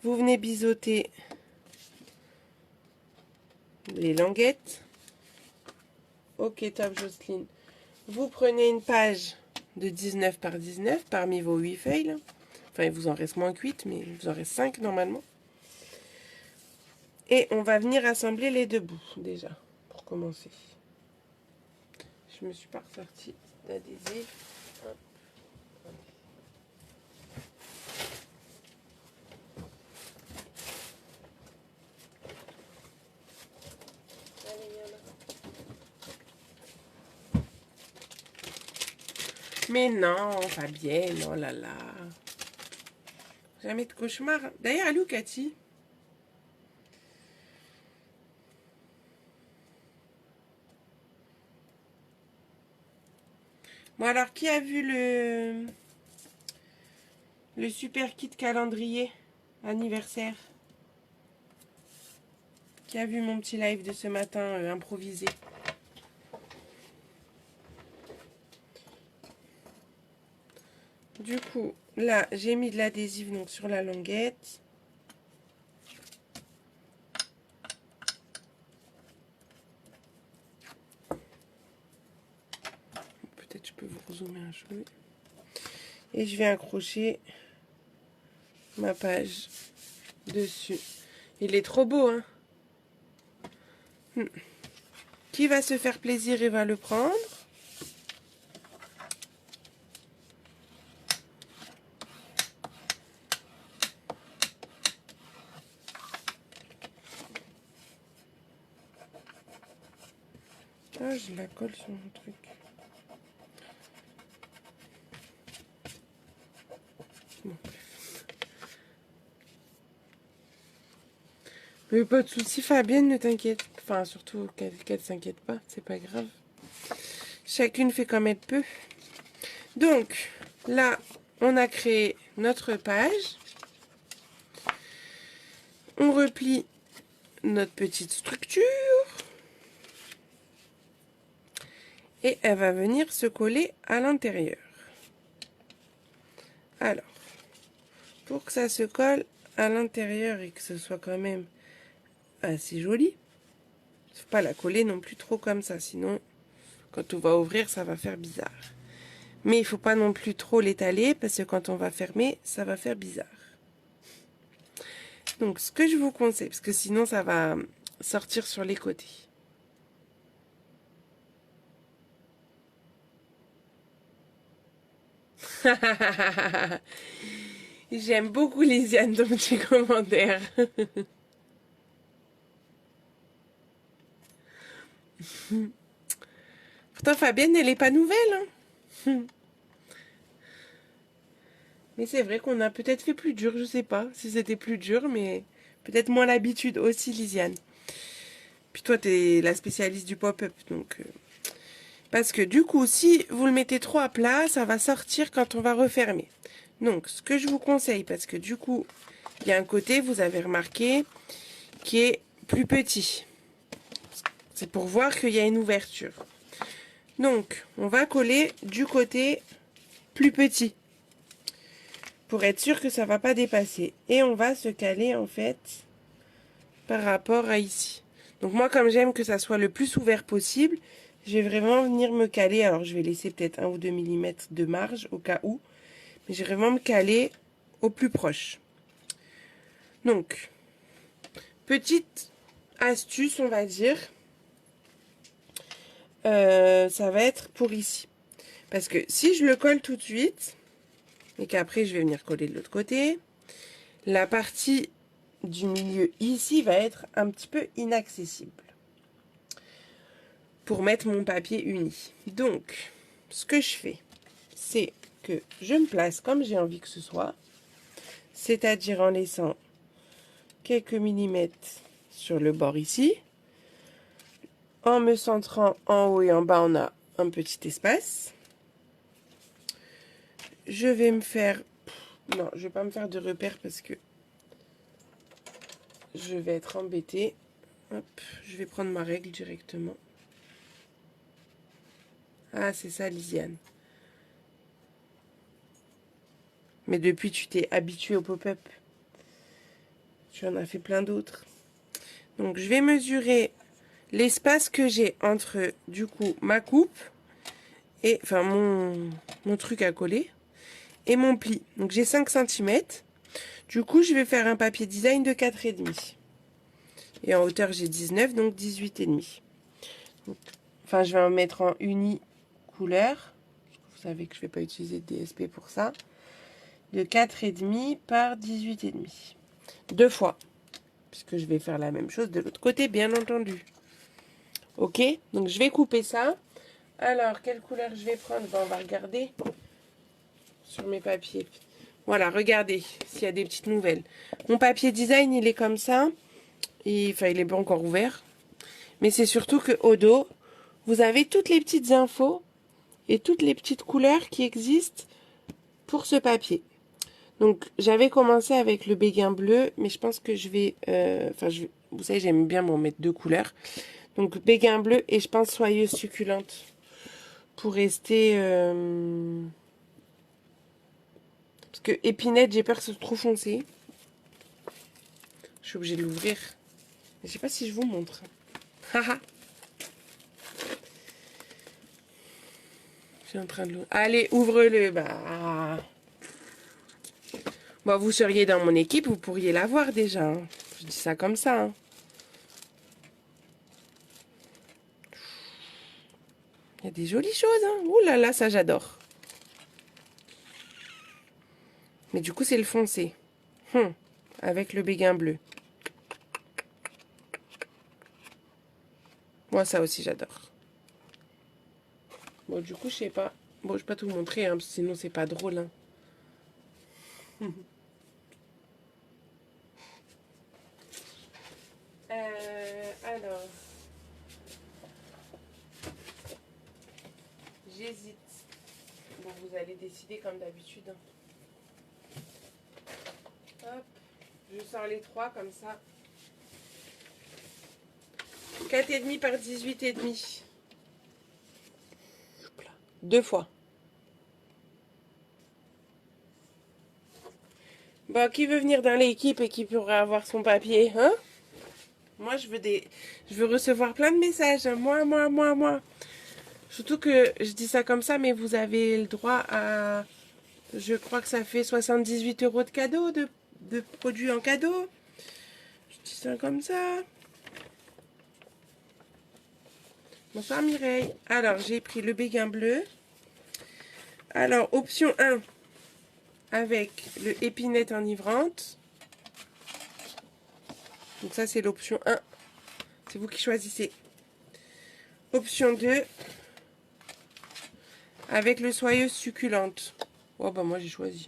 Vous venez biseauter les languettes. Ok, top Jocelyne. Vous prenez une page de 19 par 19 parmi vos 8 feuilles. Là. Enfin, il vous en reste moins que 8, mais il vous en reste 5 normalement. Et on va venir assembler les 2 bouts déjà, pour commencer. Je me suis pas ressortie d'adhésif. Mais non, Fabienne, oh là là. Jamais de cauchemar. D'ailleurs, elle est où, Cathy? Bon, alors, qui a vu le super kit calendrier anniversaire? Qui a vu mon petit live de ce matin improvisé? Du coup, là, j'ai mis de l'adhésif donc sur la languette. Peut-être je peux vous zoomer un cheveu. Et je vais accrocher ma page dessus. Il est trop beau, hein? Qui va se faire plaisir et va le prendre? Ah, je la colle sur mon truc. Bon. Mais pas de soucis, Fabienne, ne t'inquiète. Enfin, surtout qu'elle s'inquiète pas, c'est pas grave. Chacune fait comme elle peut. Donc, là, on a créé notre page. On replie notre petite structure. Et elle va venir se coller à l'intérieur. Alors, pour que ça se colle à l'intérieur et que ce soit quand même assez joli, il ne faut pas la coller non plus trop comme ça, sinon quand on va ouvrir ça va faire bizarre. Mais il ne faut pas non plus trop l'étaler parce que quand on va fermer, ça va faire bizarre. Donc ce que je vous conseille, parce que sinon ça va sortir sur les côtés. J'aime beaucoup Lisiane dans tes commentaires. Pourtant Fabienne, elle n'est pas nouvelle. Hein. Mais c'est vrai qu'on a peut-être fait plus dur, je sais pas si c'était plus dur, mais peut-être moins l'habitude aussi, Lisiane. Puis toi, t'es la spécialiste du pop-up, donc... Parce que du coup, si vous le mettez trop à plat, ça va sortir quand on va refermer. Donc, ce que je vous conseille, parce que du coup, il y a un côté, vous avez remarqué, qui est plus petit. C'est pour voir qu'il y a une ouverture. Donc, on va coller du côté plus petit. Pour être sûr que ça ne va pas dépasser. Et on va se caler, en fait, par rapport à ici. Donc moi, comme j'aime que ça soit le plus ouvert possible, je vais vraiment venir me caler. Alors, je vais laisser peut-être 1 ou 2 mm de marge, au cas où. Mais je vais vraiment me caler au plus proche. Donc, petite astuce, on va dire. Ça va être pour ici. Parce que si je le colle tout de suite, et qu'après je vais venir coller de l'autre côté, la partie du milieu ici va être un petit peu inaccessible pour mettre mon papier uni. Donc, ce que je fais, c'est que je me place comme j'ai envie que ce soit, c'est-à-dire en laissant quelques millimètres sur le bord ici. En me centrant en haut et en bas, on a un petit espace. Je vais me faire... Non, je vais pas me faire de repères parce que je vais être embêtée. Hop, je vais prendre ma règle directement. Ah, c'est ça, Lisiane. Mais depuis, tu t'es habituée au pop-up. Tu en as fait plein d'autres. Donc, je vais mesurer l'espace que j'ai entre, du coup, ma coupe et, enfin, mon truc à coller et mon pli. Donc, j'ai 5 cm. Du coup, je vais faire un papier design de 4,5. Et en hauteur, j'ai 19, donc 18,5. Enfin, je vais en mettre en uni couleur. Vous savez que je ne vais pas utiliser de DSP pour ça. De 4,5 par 18,5. 2 fois. Puisque je vais faire la même chose de l'autre côté, bien entendu. Ok, donc je vais couper ça. Alors, quelle couleur je vais prendre? On va regarder sur mes papiers. Voilà, regardez s'il y a des petites nouvelles. Mon papier design, il est comme ça. Enfin, il est pas encore ouvert. Mais c'est surtout qu'au dos, vous avez toutes les petites infos et toutes les petites couleurs qui existent pour ce papier. Donc, j'avais commencé avec le béguin bleu, mais je pense que je vais... vous savez, j'aime bien m'en mettre 2 couleurs. Donc, béguin bleu et je pense soyeuse succulente. Pour rester... Parce que épinette, j'ai peur que ce soit trop foncé. Je suis obligée de l'ouvrir. Je sais pas si je vous montre. Haha. Je suis en train de l'ouvrir. Allez, ouvre-le. Bah... Bon, vous seriez dans mon équipe, vous pourriez l'avoir déjà. Hein. Je dis ça comme ça. Hein. Il y a des jolies choses. Hein. Ouh là là, ça j'adore. Mais du coup, c'est le foncé. Avec le béguin bleu. Moi, ça aussi, j'adore. Bon, du coup, je sais pas. Bon, je vais pas tout vous montrer, hein, sinon c'est pas drôle. Hein. Alors, j'hésite. Bon, vous allez décider comme d'habitude. Hein. Hop, je sors les 3 comme ça. 4,5 par 18,5. 2 fois. Bon, qui veut venir dans l'équipe et qui pourrait avoir son papier, hein? Moi, je veux recevoir plein de messages. Moi. Surtout que je dis ça comme ça, mais vous avez le droit à... Je crois que ça fait 78 € de cadeaux, de produits en cadeau. Je dis ça comme ça. Bonsoir Mireille. Alors, j'ai pris le béguin bleu. Alors, option 1, avec le épinette enivrante. Donc ça, c'est l'option 1. C'est vous qui choisissez. Option 2, avec le soyeuse succulente. Oh, bah moi, j'ai choisi.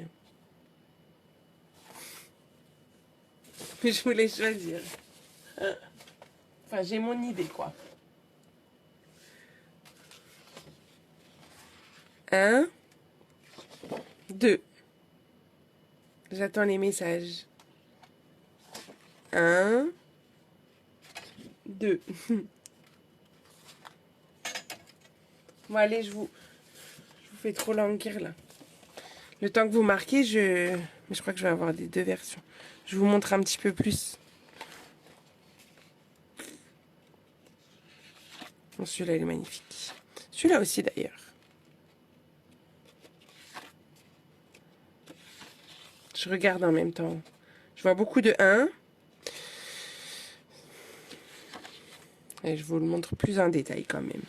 Mais je voulais choisir. Enfin, j'ai mon idée, quoi. 1, 2. J'attends les messages. 1, 2. Bon, allez, je vous fais trop languir, là. Le temps que vous marquez, mais je crois que je vais avoir des 2 versions. Je vous montre un petit peu plus. Bon, celui-là, il est magnifique. Celui-là aussi, d'ailleurs. Je regarde en même temps. Je Je vois beaucoup de 1. Et je vous le montre plus en détail quand même.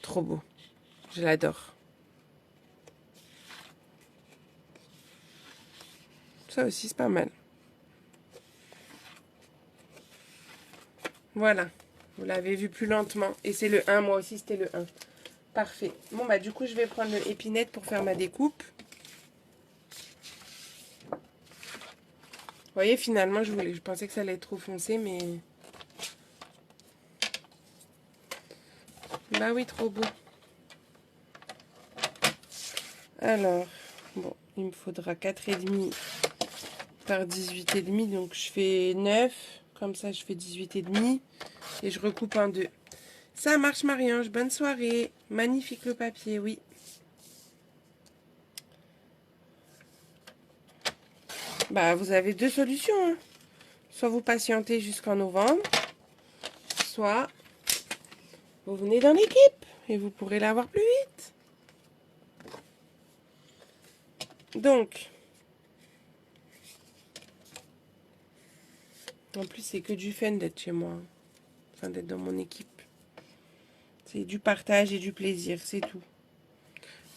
Trop beau. Je l'adore. Ça aussi, c'est pas mal. Voilà. Vous l'avez vu plus lentement. Et c'est le 1. Moi aussi, c'était le 1. Parfait. Bon, bah du coup, je vais prendre l'épinette pour faire ma découpe. Vous voyez, finalement, je pensais que ça allait être trop foncé, mais... Bah oui, trop beau. Alors, bon, il me faudra 4,5 par 18,5. Donc, je fais 9. Comme ça, je fais 18,5. Et je recoupe en 2. Ça marche, Marie-Ange. Bonne soirée. Magnifique le papier, oui. Bah, vous avez 2 solutions. Hein. Soit vous patientez jusqu'en novembre, soit vous venez dans l'équipe et vous pourrez l'avoir plus vite. Donc, en plus, c'est que du fun d'être chez moi. Enfin, d'être dans mon équipe. C'est du partage et du plaisir, c'est tout.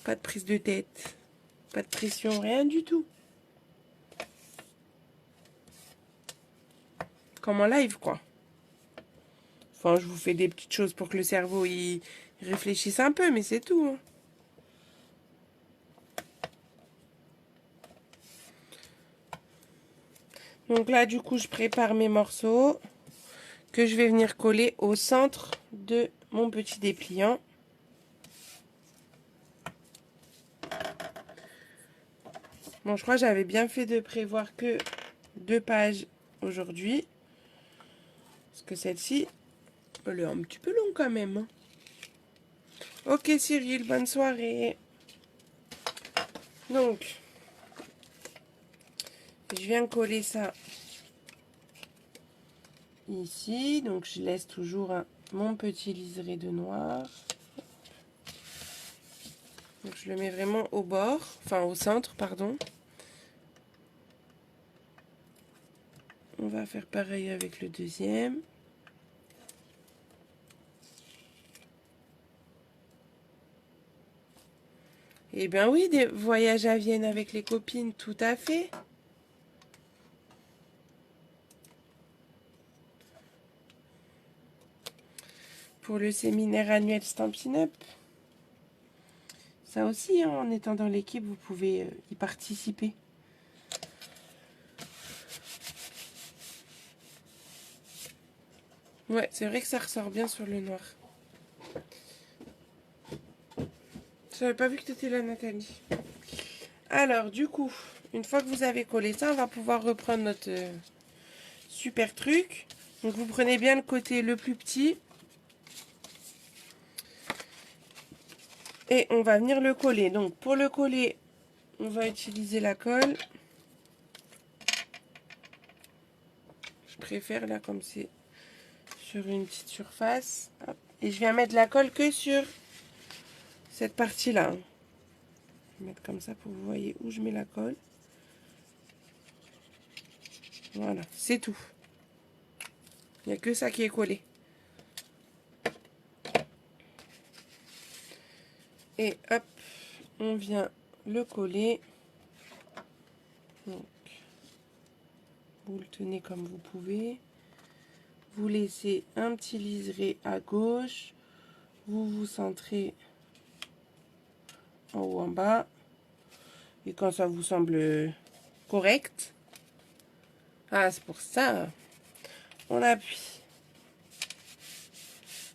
Pas de prise de tête, pas de pression, rien du tout. Comme en live, quoi. Enfin, je vous fais des petites choses pour que le cerveau il réfléchisse un peu, mais c'est tout. Hein. Donc là, du coup, je prépare mes morceaux que je vais venir coller au centre de mon petit dépliant. Bon, je crois que j'avais bien fait de prévoir que 2 pages aujourd'hui. Parce que celle-ci, elle est un petit peu longue quand même. Hein. Ok Cyril, bonne soirée. Donc, je viens coller ça ici. Donc, je laisse toujours mon petit liseré de noir. Donc, je le mets vraiment au bord, enfin au centre, pardon. On va faire pareil avec le deuxième. Eh bien oui, des voyages à Vienne avec les copines, tout à fait. Pour le séminaire annuel Stampin' Up. Ça aussi, hein, en étant dans l'équipe, vous pouvez y participer. Ouais, c'est vrai que ça ressort bien sur le noir. J'avais pas vu que tu étais là, Nathalie. Alors, du coup, une fois que vous avez collé ça, on va pouvoir reprendre notre super truc. Donc, vous prenez bien le côté le plus petit. Et on va venir le coller. Donc, pour le coller, on va utiliser la colle. Je préfère là, comme c'est sur une petite surface. Hop. Et je viens mettre la colle que sur cette partie-là. Je vais mettre comme ça pour que vous voyez où je mets la colle. Voilà, c'est tout. Il n'y a que ça qui est collé. Et hop, on vient le coller. Donc, vous le tenez comme vous pouvez. Vous laissez un petit liseré à gauche. Vous vous centrez en haut, en bas. Et quand ça vous semble correct, ah, c'est pour ça, on appuie.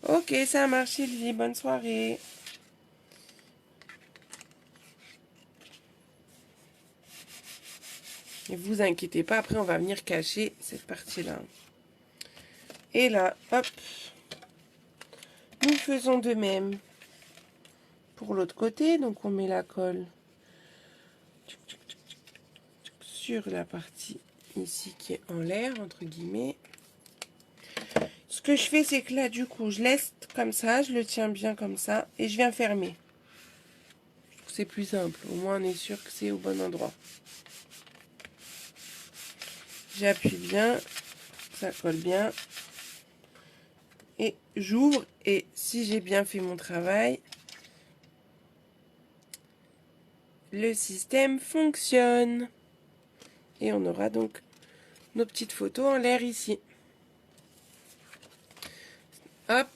Ok, ça marche, Sylvie. Bonne soirée. Ne vous inquiétez pas, après on va venir cacher cette partie-là. Et là, hop, nous faisons de même pour l'autre côté. Donc on met la colle sur la partie ici qui est en l'air, entre guillemets. Ce que je fais, c'est que là, du coup, je laisse comme ça, je le tiens bien comme ça, et je viens fermer. C'est plus simple, au moins on est sûr que c'est au bon endroit. J'appuie bien, ça colle bien. Et j'ouvre, et si j'ai bien fait mon travail, le système fonctionne. Et on aura donc nos petites photos en l'air ici. Hop,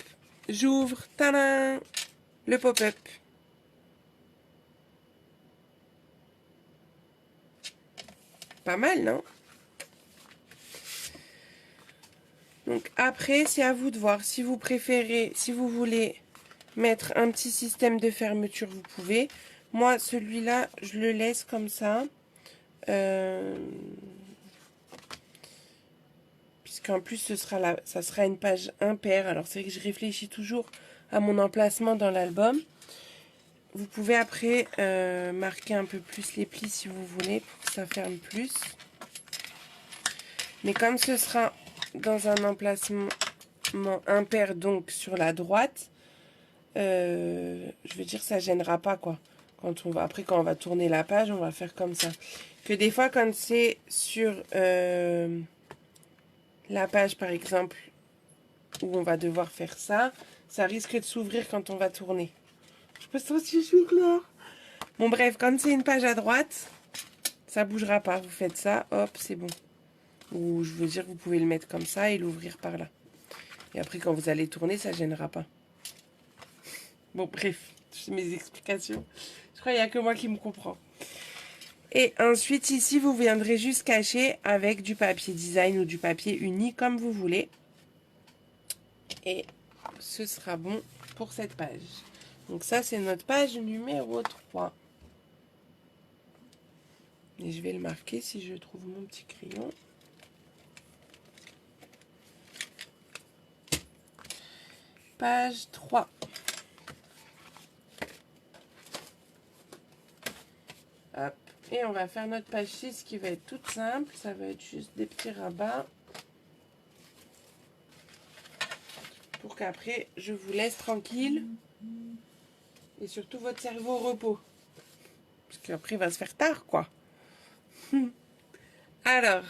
j'ouvre, tadam, le pop-up. Pas mal, non? Donc après, c'est à vous de voir. Si vous préférez, si vous voulez mettre un petit système de fermeture, vous pouvez. Moi, celui-là, je le laisse comme ça. Puisqu'en plus, ça sera une page impaire. Alors c'est vrai que je réfléchis toujours à mon emplacement dans l'album. Vous pouvez après marquer un peu plus les plis si vous voulez, pour que ça ferme plus. Mais comme ce sera dans un emplacement impair, donc sur la droite, je veux dire, ça gênera pas, quoi. Après, quand on va tourner la page, on va faire comme ça. Que des fois, quand c'est sur la page, par exemple, où on va devoir faire ça, ça risque de s'ouvrir quand on va tourner. Je sais pas si je suis claire. Bon, bref, quand c'est une page à droite, ça bougera pas. Vous faites ça, hop, c'est bon. Ou je veux dire, vous pouvez le mettre comme ça et l'ouvrir par là. Et après, quand vous allez tourner, ça gênera pas. Bon, bref, c'est mes explications. Je crois qu'il n'y a que moi qui me comprends. Et ensuite, ici, vous viendrez juste cacher avec du papier design ou du papier uni, comme vous voulez. Et ce sera bon pour cette page. Donc ça, c'est notre page numéro 3. Et je vais le marquer si je trouve mon petit crayon. Page 3. Hop. Et on va faire notre page 6 qui va être toute simple. Ça va être juste des petits rabats. Pour qu'après, je vous laisse tranquille. Et surtout votre cerveau au repos. Parce qu'après, il va se faire tard, quoi. Alors,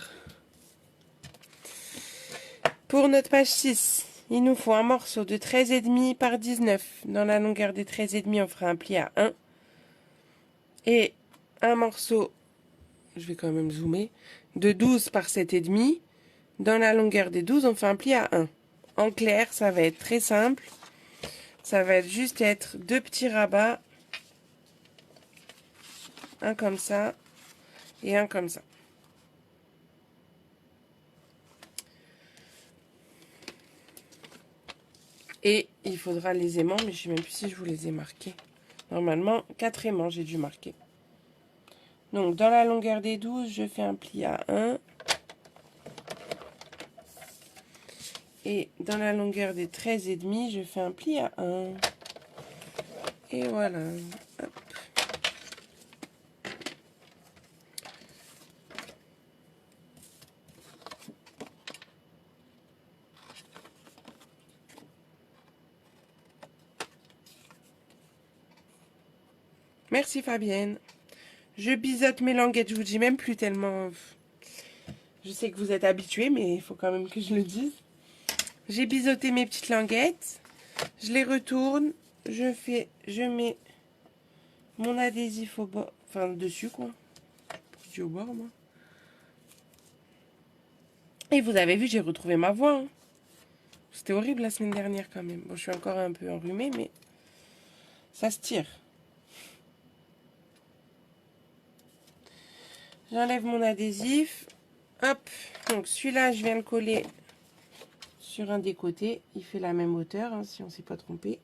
pour notre page 6, il nous faut un morceau de 13,5 par 19. Dans la longueur des 13,5, on fera un pli à 1. Et un morceau, je vais quand même zoomer, de 12 par 7,5. Dans la longueur des 12, on fait un pli à 1. En clair, ça va être très simple. Ça va juste être deux petits rabats. Un comme ça et un comme ça. Et il faudra les aimants, mais je ne sais même plus si je vous les ai marqués. Normalement, 4 aimants, j'ai dû marquer. Donc, dans la longueur des 12, je fais un pli à 1. Et dans la longueur des 13,5, je fais un pli à 1. Et voilà. Hop. Merci Fabienne. Je biseaute mes languettes, je vous dis même plus tellement. Je sais que vous êtes habitués, mais il faut quand même que je le dise. J'ai biseauté mes petites languettes. Je les retourne. Je mets mon adhésif au bord, enfin dessus quoi. Je dis au bord moi. Et vous avez vu, j'ai retrouvé ma voix. Hein. C'était horrible la semaine dernière quand même. Bon, je suis encore un peu enrhumée, mais ça se tire. J'enlève mon adhésif. Hop. Donc celui-là, je viens le coller sur un des côtés. Il fait la même hauteur, hein, si on ne s'est pas trompé.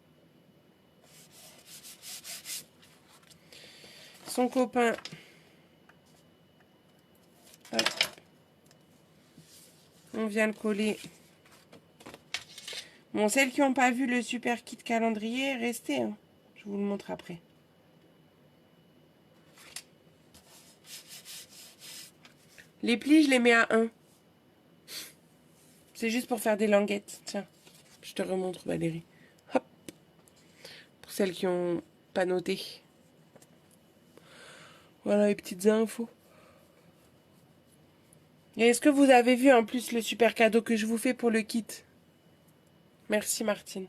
Son copain. Hop. On vient le coller. Bon, celles qui n'ont pas vu le super kit calendrier, restez. Hein. Je vous le montre après. Les plis, je les mets à 1. C'est juste pour faire des languettes. Tiens, je te remontre Valérie. Hop. Pour celles qui n'ont pas noté. Voilà les petites infos. Et est-ce que vous avez vu en plus le super cadeau que je vous fais pour le kit? Merci Martine.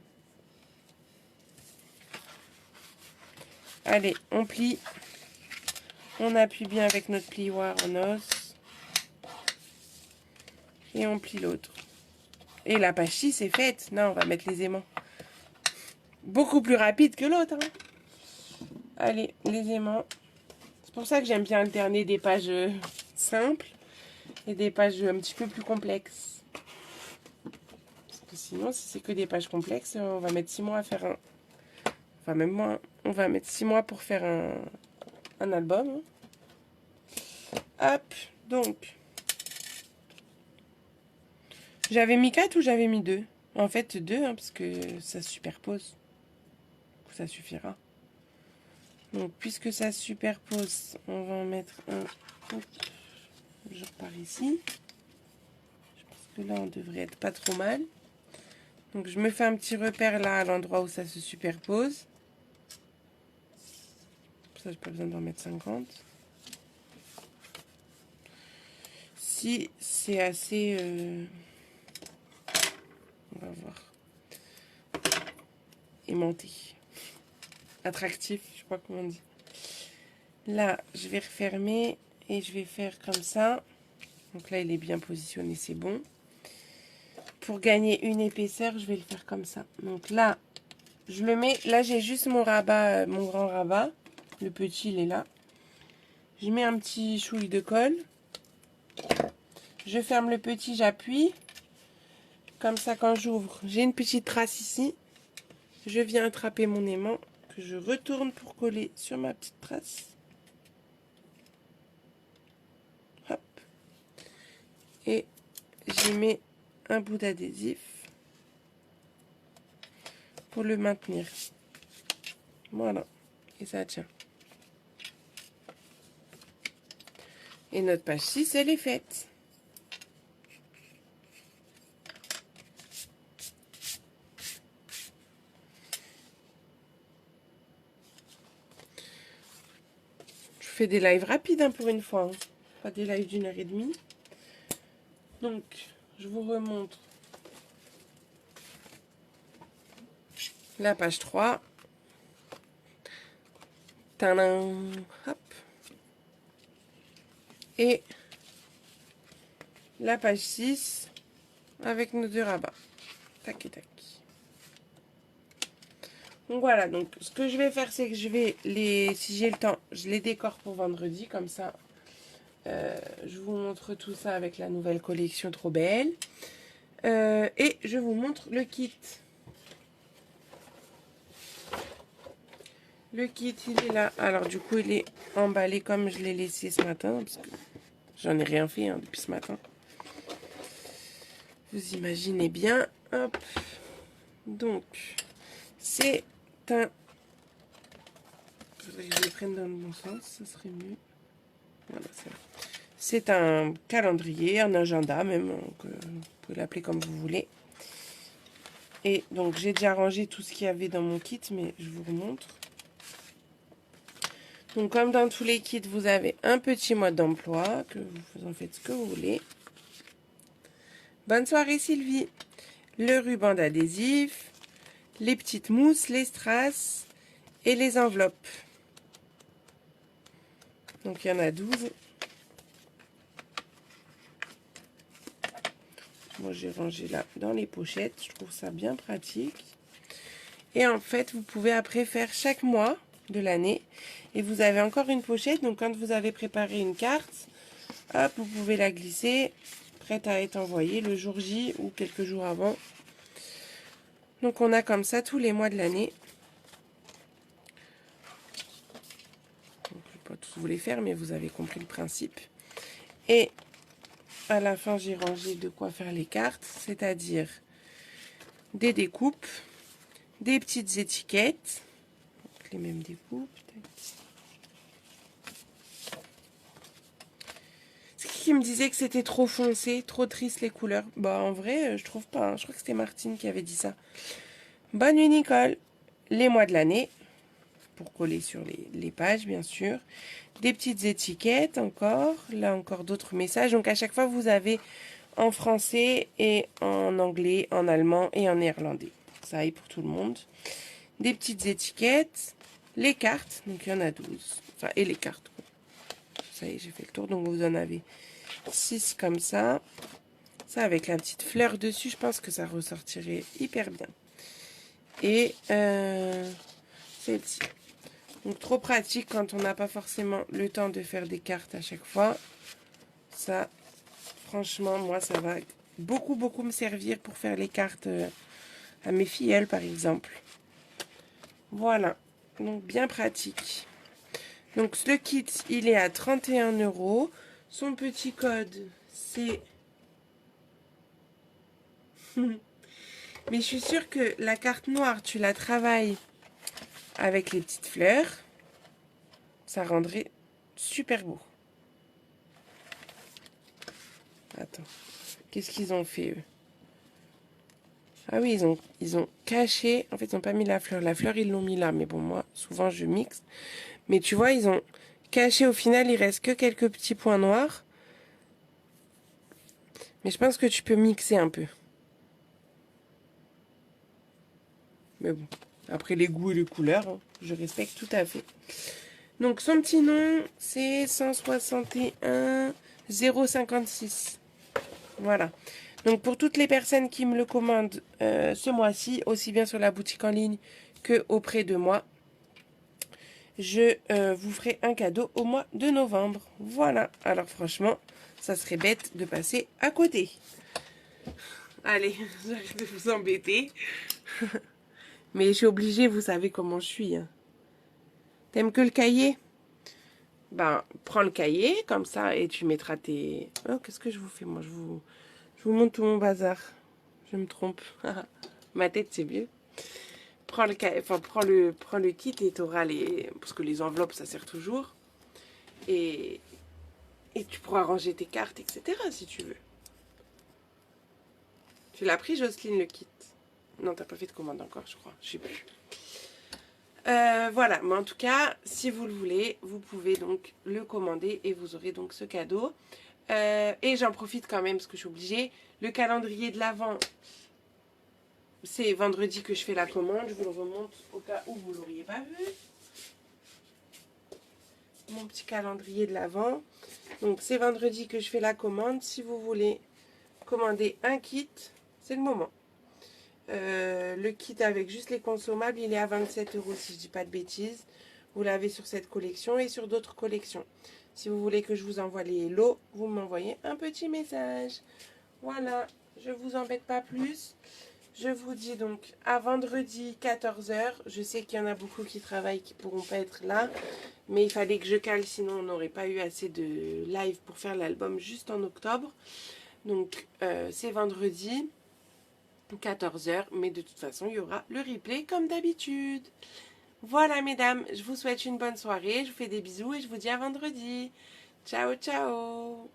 Allez, on plie. On appuie bien avec notre plioir en os. Et on plie l'autre. Et la page 6 est faite. Non, on va mettre les aimants. Beaucoup plus rapide que l'autre. Hein. Allez, les aimants. C'est pour ça que j'aime bien alterner des pages simples et des pages un petit peu plus complexes. Parce que sinon, si c'est que des pages complexes, on va mettre 6 mois à faire un... Enfin, même moins. On va mettre 6 mois pour faire un album. Hop, donc... J'avais mis 4 ou j'avais mis 2? En fait, 2, hein, parce que ça se superpose. Ça suffira. Donc, puisque ça se superpose, on va en mettre un. Hop, je repars ici. Je pense que là, on devrait être pas trop mal. Donc, je me fais un petit repère là, à l'endroit où ça se superpose. Pour ça, j'ai pas besoin d'en mettre 50. Si c'est assez... on va voir. Aimanté. Attractif, je crois comment on dit. Là, je vais refermer et je vais faire comme ça. Donc là, il est bien positionné, c'est bon. Pour gagner une épaisseur, je vais le faire comme ça. Donc là, je le mets. Là, j'ai juste mon rabat, mon grand rabat. Le petit, il est là. Je mets un petit chouille de colle. Je ferme le petit, j'appuie. Comme ça, quand j'ouvre, j'ai une petite trace ici. Je viens attraper mon aimant que je retourne pour coller sur ma petite trace. Hop. Et j'y mets un bout d'adhésif pour le maintenir. Voilà. Et ça tient. Et notre page 6, elle est faite. Je fais des lives rapides hein, pour une fois. Hein. Pas des lives d'1h30. Donc, je vous remontre la page 3. Tadam. Hop. Et la page 6 avec nos 2 rabats. Tac et tac. Donc voilà, donc ce que je vais faire, c'est que je vais les, si j'ai le temps, je les décore pour vendredi, comme ça. Je vous montre tout ça avec la nouvelle collection trop belle. Et je vous montre le kit. Le kit, il est là. Alors du coup, il est emballé comme je l'ai laissé ce matin, parce que j'en ai rien fait hein, depuis ce matin. Vous imaginez bien. Hop. Donc, c'est un... Il faudrait que je le prenne dans le bon sens, ça serait mieux. Voilà, c'est un calendrier, un agenda même, donc, vous pouvez l'appeler comme vous voulez. Et donc, j'ai déjà rangé tout ce qu'il y avait dans mon kit, mais je vous remontre. Donc, comme dans tous les kits, vous avez un petit mode d'emploi, que vous en faites ce que vous voulez. Bonne soirée Sylvie. Le ruban d'adhésif, les petites mousses, les strass et les enveloppes. Donc, il y en a 12. Moi, j'ai rangé là dans les pochettes. Je trouve ça bien pratique. Et en fait, vous pouvez après faire chaque mois de l'année. Et vous avez encore une pochette. Donc, quand vous avez préparé une carte, hop, vous pouvez la glisser. Prête à être envoyée le jour J ou quelques jours avant. Donc, on a comme ça tous les mois de l'année. Je ne vais pas tous vous les faire, mais vous avez compris le principe. Et à la fin, j'ai rangé de quoi faire les cartes, c'est-à-dire des découpes, des petites étiquettes, donc les mêmes découpes. C'est qui me disait que c'était trop foncé, trop triste les couleurs? Bah en vrai, je trouve pas. Hein. Je crois que c'était Martine qui avait dit ça. Bonne nuit Nicole. Les mois de l'année. pour coller sur les pages, bien sûr. Des petites étiquettes encore. Là, encore d'autres messages. Donc, à chaque fois, vous avez en français et en anglais, en allemand et en néerlandais. Ça aille pour tout le monde. Des petites étiquettes. Les cartes. Donc, il y en a 12. Enfin, et les cartes. Ça y est, j'ai fait le tour. Donc, vous en avez 6 comme ça. Ça, avec la petite fleur dessus, je pense que ça ressortirait hyper bien. Et celle-ci. Donc, trop pratique quand on n'a pas forcément le temps de faire des cartes à chaque fois. Ça, franchement, moi, ça va beaucoup, beaucoup me servir pour faire les cartes à mes filleuls, par exemple. Voilà. Donc, bien pratique. Donc, le kit, il est à 31 €. Son petit code, c'est... Mais je suis sûre que la carte noire, tu la travailles avec les petites fleurs. Ça rendrait super beau. Attends. Qu'est-ce qu'ils ont fait, eux? Ah oui, ils ont caché. En fait, ils n'ont pas mis la fleur. La fleur, ils l'ont mis là. Mais bon, moi, souvent, je mixe. Mais tu vois, ils ont caché. Au final, il reste que quelques petits points noirs. Mais je pense que tu peux mixer un peu. Mais bon, après les goûts et les couleurs, hein, je respecte tout à fait. Donc, son petit nom, c'est 161 056. Voilà. Donc, pour toutes les personnes qui me le commandent ce mois-ci, aussi bien sur la boutique en ligne que auprès de moi, je vous ferai un cadeau au mois de novembre. Voilà. Alors, franchement, ça serait bête de passer à côté. Allez, j'arrête de vous embêter. Mais je suis obligée, vous savez comment je suis. Hein. T'aimes que le cahier? Ben, prends le cahier, comme ça, et tu mettras tes... Oh, qu'est-ce que je vous fais, moi? Je vous montre tout mon bazar. Je me trompe. Ma tête, c'est mieux. Prends le cahier, enfin, prends le kit et t'auras les... Parce que les enveloppes, ça sert toujours. Et tu pourras ranger tes cartes, etc., si tu veux. Tu l'as pris, Jocelyne, le kit? Non, t'as pas fait de commande encore, je crois. Je sais plus. Voilà, mais en tout cas, si vous le voulez, vous pouvez donc le commander et vous aurez donc ce cadeau. Et j'en profite quand même parce que je suis obligée. Le calendrier de l'Avent, c'est vendredi que je fais la commande. Je vous le remonte au cas où vous ne l'auriez pas vu. Mon petit calendrier de l'Avent. Donc c'est vendredi que je fais la commande. Si vous voulez commander un kit, c'est le moment. Le kit avec juste les consommables, il est à 27 € si je dis pas de bêtises. Vous l'avez sur cette collection et sur d'autres collections. Si vous voulez que je vous envoie les lots, vous m'envoyez un petit message. Voilà, je ne vous embête pas plus. Je vous dis donc à vendredi 14 h. Je sais qu'il y en a beaucoup qui travaillent qui ne pourront pas être là. Mais il fallait que je cale, sinon on n'aurait pas eu assez de live pour faire l'album juste en octobre. Donc c'est vendredi 14 h. Mais de toute façon, il y aura le replay comme d'habitude. Voilà mesdames, je vous souhaite une bonne soirée. Je vous fais des bisous et je vous dis à vendredi. Ciao, ciao!